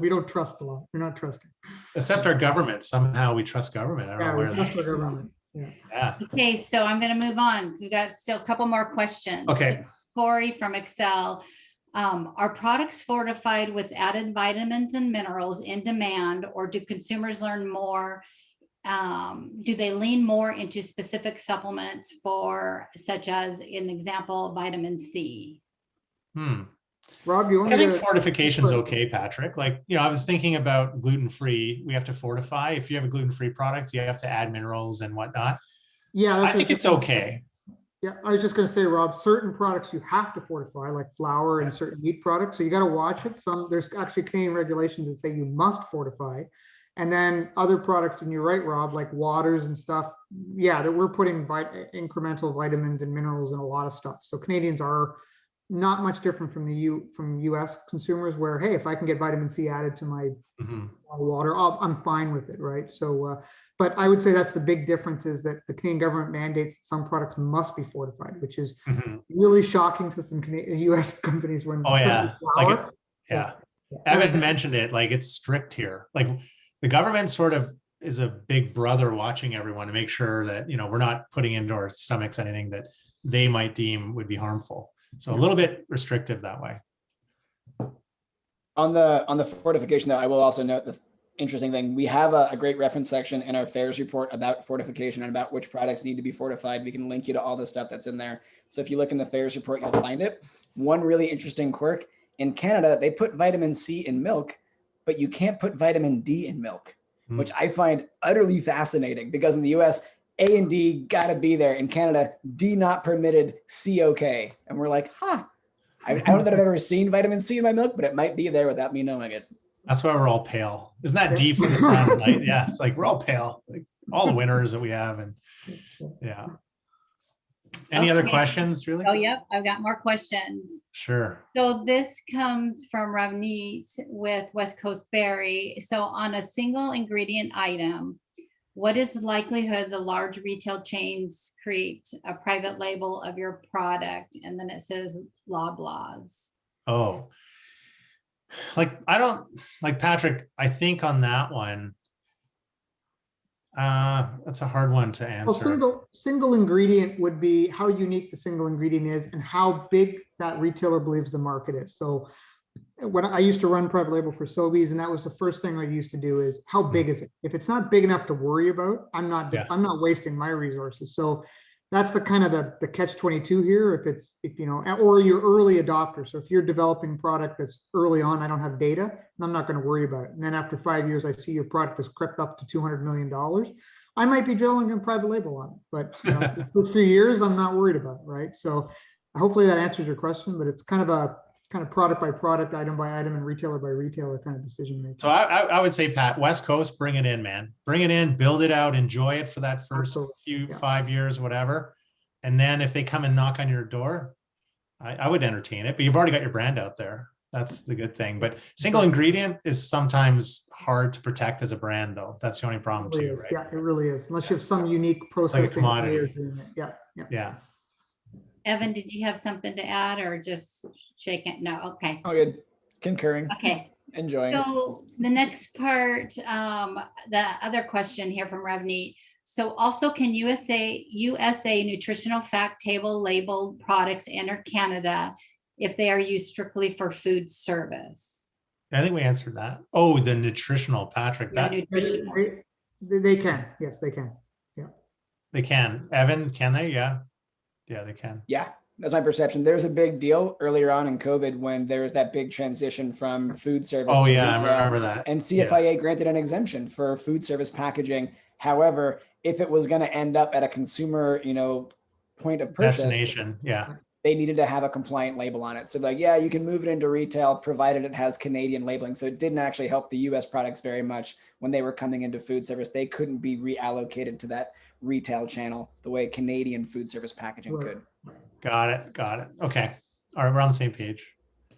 don't trust a lot. We're not trusting. Except our government. Somehow we trust government. I don't know where we trust our government. Yeah. Okay, so I'm going to move on. We've got still a couple more questions. Okay. So Corey from Excel. Are products fortified with added vitamins and minerals in demand, or do consumers learn more? Do they lean more into specific supplements such as, an example, vitamin C? Rob, I think fortification's okay, Patrick. Like, I was thinking about gluten-free. We have to fortify. If you have a gluten-free product, you have to add minerals and whatnot. Yeah, I think it's okay. Yeah, I was just going to say, Rob, certain products you have to fortify, like flour and certain meat products. So you got to watch it. There's actually Canadian regulations that say you must fortify. And then other products, and you're right, Rob, like waters and stuff. Yeah, that we're putting incremental vitamins and minerals in a lot of stuff. So Canadians are not much different from US consumers, where, hey, if I can get vitamin C added to my water, I'm fine with it, right? So, but I would say that's the big difference, is that the Canadian government mandates that some products must be fortified, which is really shocking to some US companies when flour. Evan mentioned it, like it's strict here. Like the government sort of is a big brother watching everyone to make sure that, we're not putting into our stomachs anything that they might deem would be harmful. So a little bit restrictive that way. On the fortification, though, I will also note the interesting thing. We have a great reference section in our FAIRS report about fortification and about which products need to be fortified. We can link you to all the stuff that's in there. So if you look in the FAIRS report, you'll find it. One really interesting quirk, in Canada, they put vitamin C in milk, but you can't put vitamin D in milk, which I find utterly fascinating, because in the US, A and D gotta be there. In Canada, D not permitted, C okay. And we're like, I don't know that I've ever seen vitamin C in my milk, but it might be there without me knowing it. That's why we're all pale. Isn't that D for the sun and light? Yeah, it's like we're all pale, like all the winners that we have. And yeah. Any other Okay. questions, Julie? Oh, yep, I've got more questions. Sure. So this comes from Ravneet with West Coast Berry. So on a single ingredient item, what is the likelihood the large retail chains create a private label of your product? And then it says Loblaws. Oh, I don't like Patrick. I think on that one, that's a hard one to Well, answer. single ingredient would be how unique the single ingredient is and how big that retailer believes the market is. So when I used to run private label for Sobeys, and that was the first thing I used to do is how big is it? If it's not big enough to worry about, I'm not wasting my resources. So that's the kind of the catch 22 here. If you know, or you're early adopter. So if you're developing product that's early on, I don't have data, I'm not going to worry about it. And then after 5 years, I see your product has crept up to $200 million. I might be drilling a private label on it, but you know, for 3 years, I'm not worried about it, right? So hopefully that answers your question, but it's kind of product by product, item by item, and retailer by retailer kind of decision making. So I would say, Pat, West Coast, bring it in, man. Bring it in, build it out, enjoy it for that first few 5 years, whatever. And then if they come and knock on your door, I would entertain it, but you've already got your brand out there. That's the good thing. But single ingredient is sometimes hard to protect as a brand, though. That's the only problem It really too, is. right? Yeah, it really is. Unless you have some unique like a processing. commodity. Yeah. Yeah. Evan, did you have something to add or just shake it? No, okay. Oh, good. Concurring. Okay. Enjoying it. So the next part, the other question here from Ravneet. So also, can USA nutritional fact table labeled products enter Canada if they are used strictly for food service? I think we answered that. Oh, the nutritional, Patrick. Yeah, That nutritional. They can. Yes, they can. Yeah. they can. Evan, can they? Yeah. Yeah, they can. Yeah, that's my perception. There's a big deal earlier on in COVID when there was that big transition from food service Oh to yeah, I retail, remember that. and CFIA granted an exemption for food service packaging. However, if it was going to end up at a consumer, point of purchase, Destination. Yeah. they needed to have a compliant label on it. So like, yeah, you can move it into retail provided it has Canadian labeling. So it didn't actually help the US products very much when they were coming into food service. They couldn't be reallocated to that retail channel the way Canadian food service packaging could. Got it. Okay. All right, we're on the same page.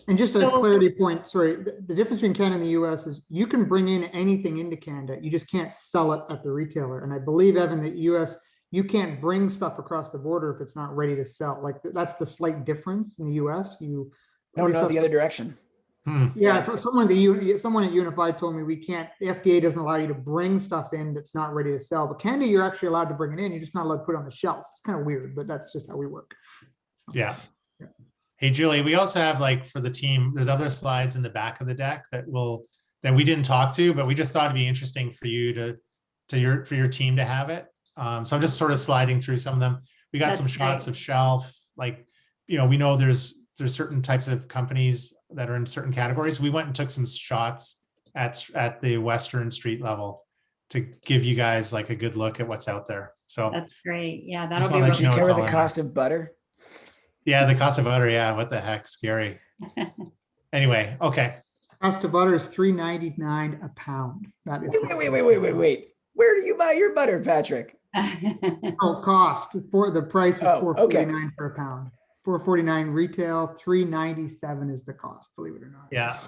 And just a clarity point, sorry, the difference between Canada and the US is you can bring in anything into Canada, you just can't sell it at the retailer. And I believe, Evan, that US, you can't bring stuff across the border if it's not ready to sell. Like that's the slight difference in the US. No, the other direction. Yeah, so someone at Unified told me we can't, the FDA doesn't allow you to bring stuff in that's not ready to sell. But Canada, you're actually allowed to bring it in. You're just not allowed to put it on the shelf. It's kind of weird, but that's just how we work. Yeah. Hey, Julie, we also have, like, for the team, there's other slides in the back of the deck that we didn't talk to, but we just thought it'd be interesting for you for your team to have it. So I'm just sort of sliding through some of them. We got some shots of shelf, like, we know there's certain types of companies that are in certain categories. We went and took some shots at the Western street level to give you guys like a good look at what's out there. So that's great. Yeah, that'll be really really cool. Did you cover the cost of butter? Yeah, the cost of butter. Yeah, what the heck, scary. Anyway, okay. Cost of butter is $3.99 a pound. That is wait. Where do you buy your butter, Patrick? Cost for the price is $4.49 per pound. $4.49 retail, $3.97 is the cost. Believe it or not. Yeah.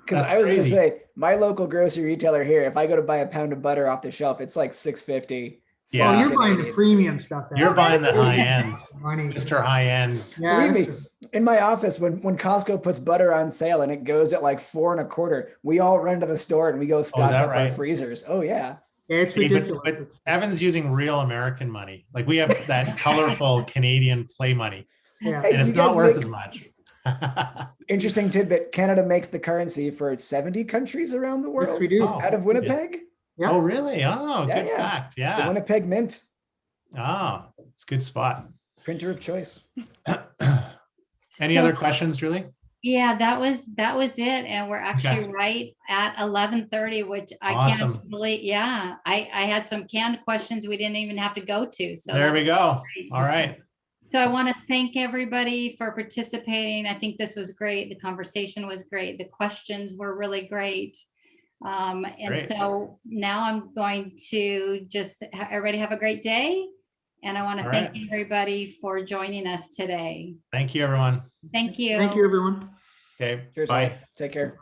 Because I was going to say, my local grocery retailer here, if I go to buy a pound of butter off the shelf, it's like $6.50. Yeah, you're buying the premium stuff. You're buying the high end, money. Mr. High End. Yeah, believe me, in my office, when Costco puts butter on sale and it goes at like $4.25, we all run to the store and we go stock up our freezers. Oh yeah. Yeah, it's ridiculous. But Evan's using real American money. Like we have that colorful Canadian play money. Yeah. And it's not worth as much. Interesting tidbit. Canada makes the currency for 70 countries around the world. Yes, we do. Out of Winnipeg. Yeah. Oh, really? Oh, good fact. Yeah. The Winnipeg Mint. Oh, it's a good spot. Printer of choice. Any other questions, Julie? Yeah, that was it. And we're actually right at 11:30, which I can't believe. Yeah, I had some canned questions we didn't even have to go to. So there we go. Great. All right. So I want to thank everybody for participating. I think this was great. The conversation was great. The questions were really great. Great. So now I'm going to just everybody have a great day. And I want to All thank right. everybody for joining us today. Thank you, everyone. Thank you. Thank you, everyone. Okay, Cheers. bye. All. Take care.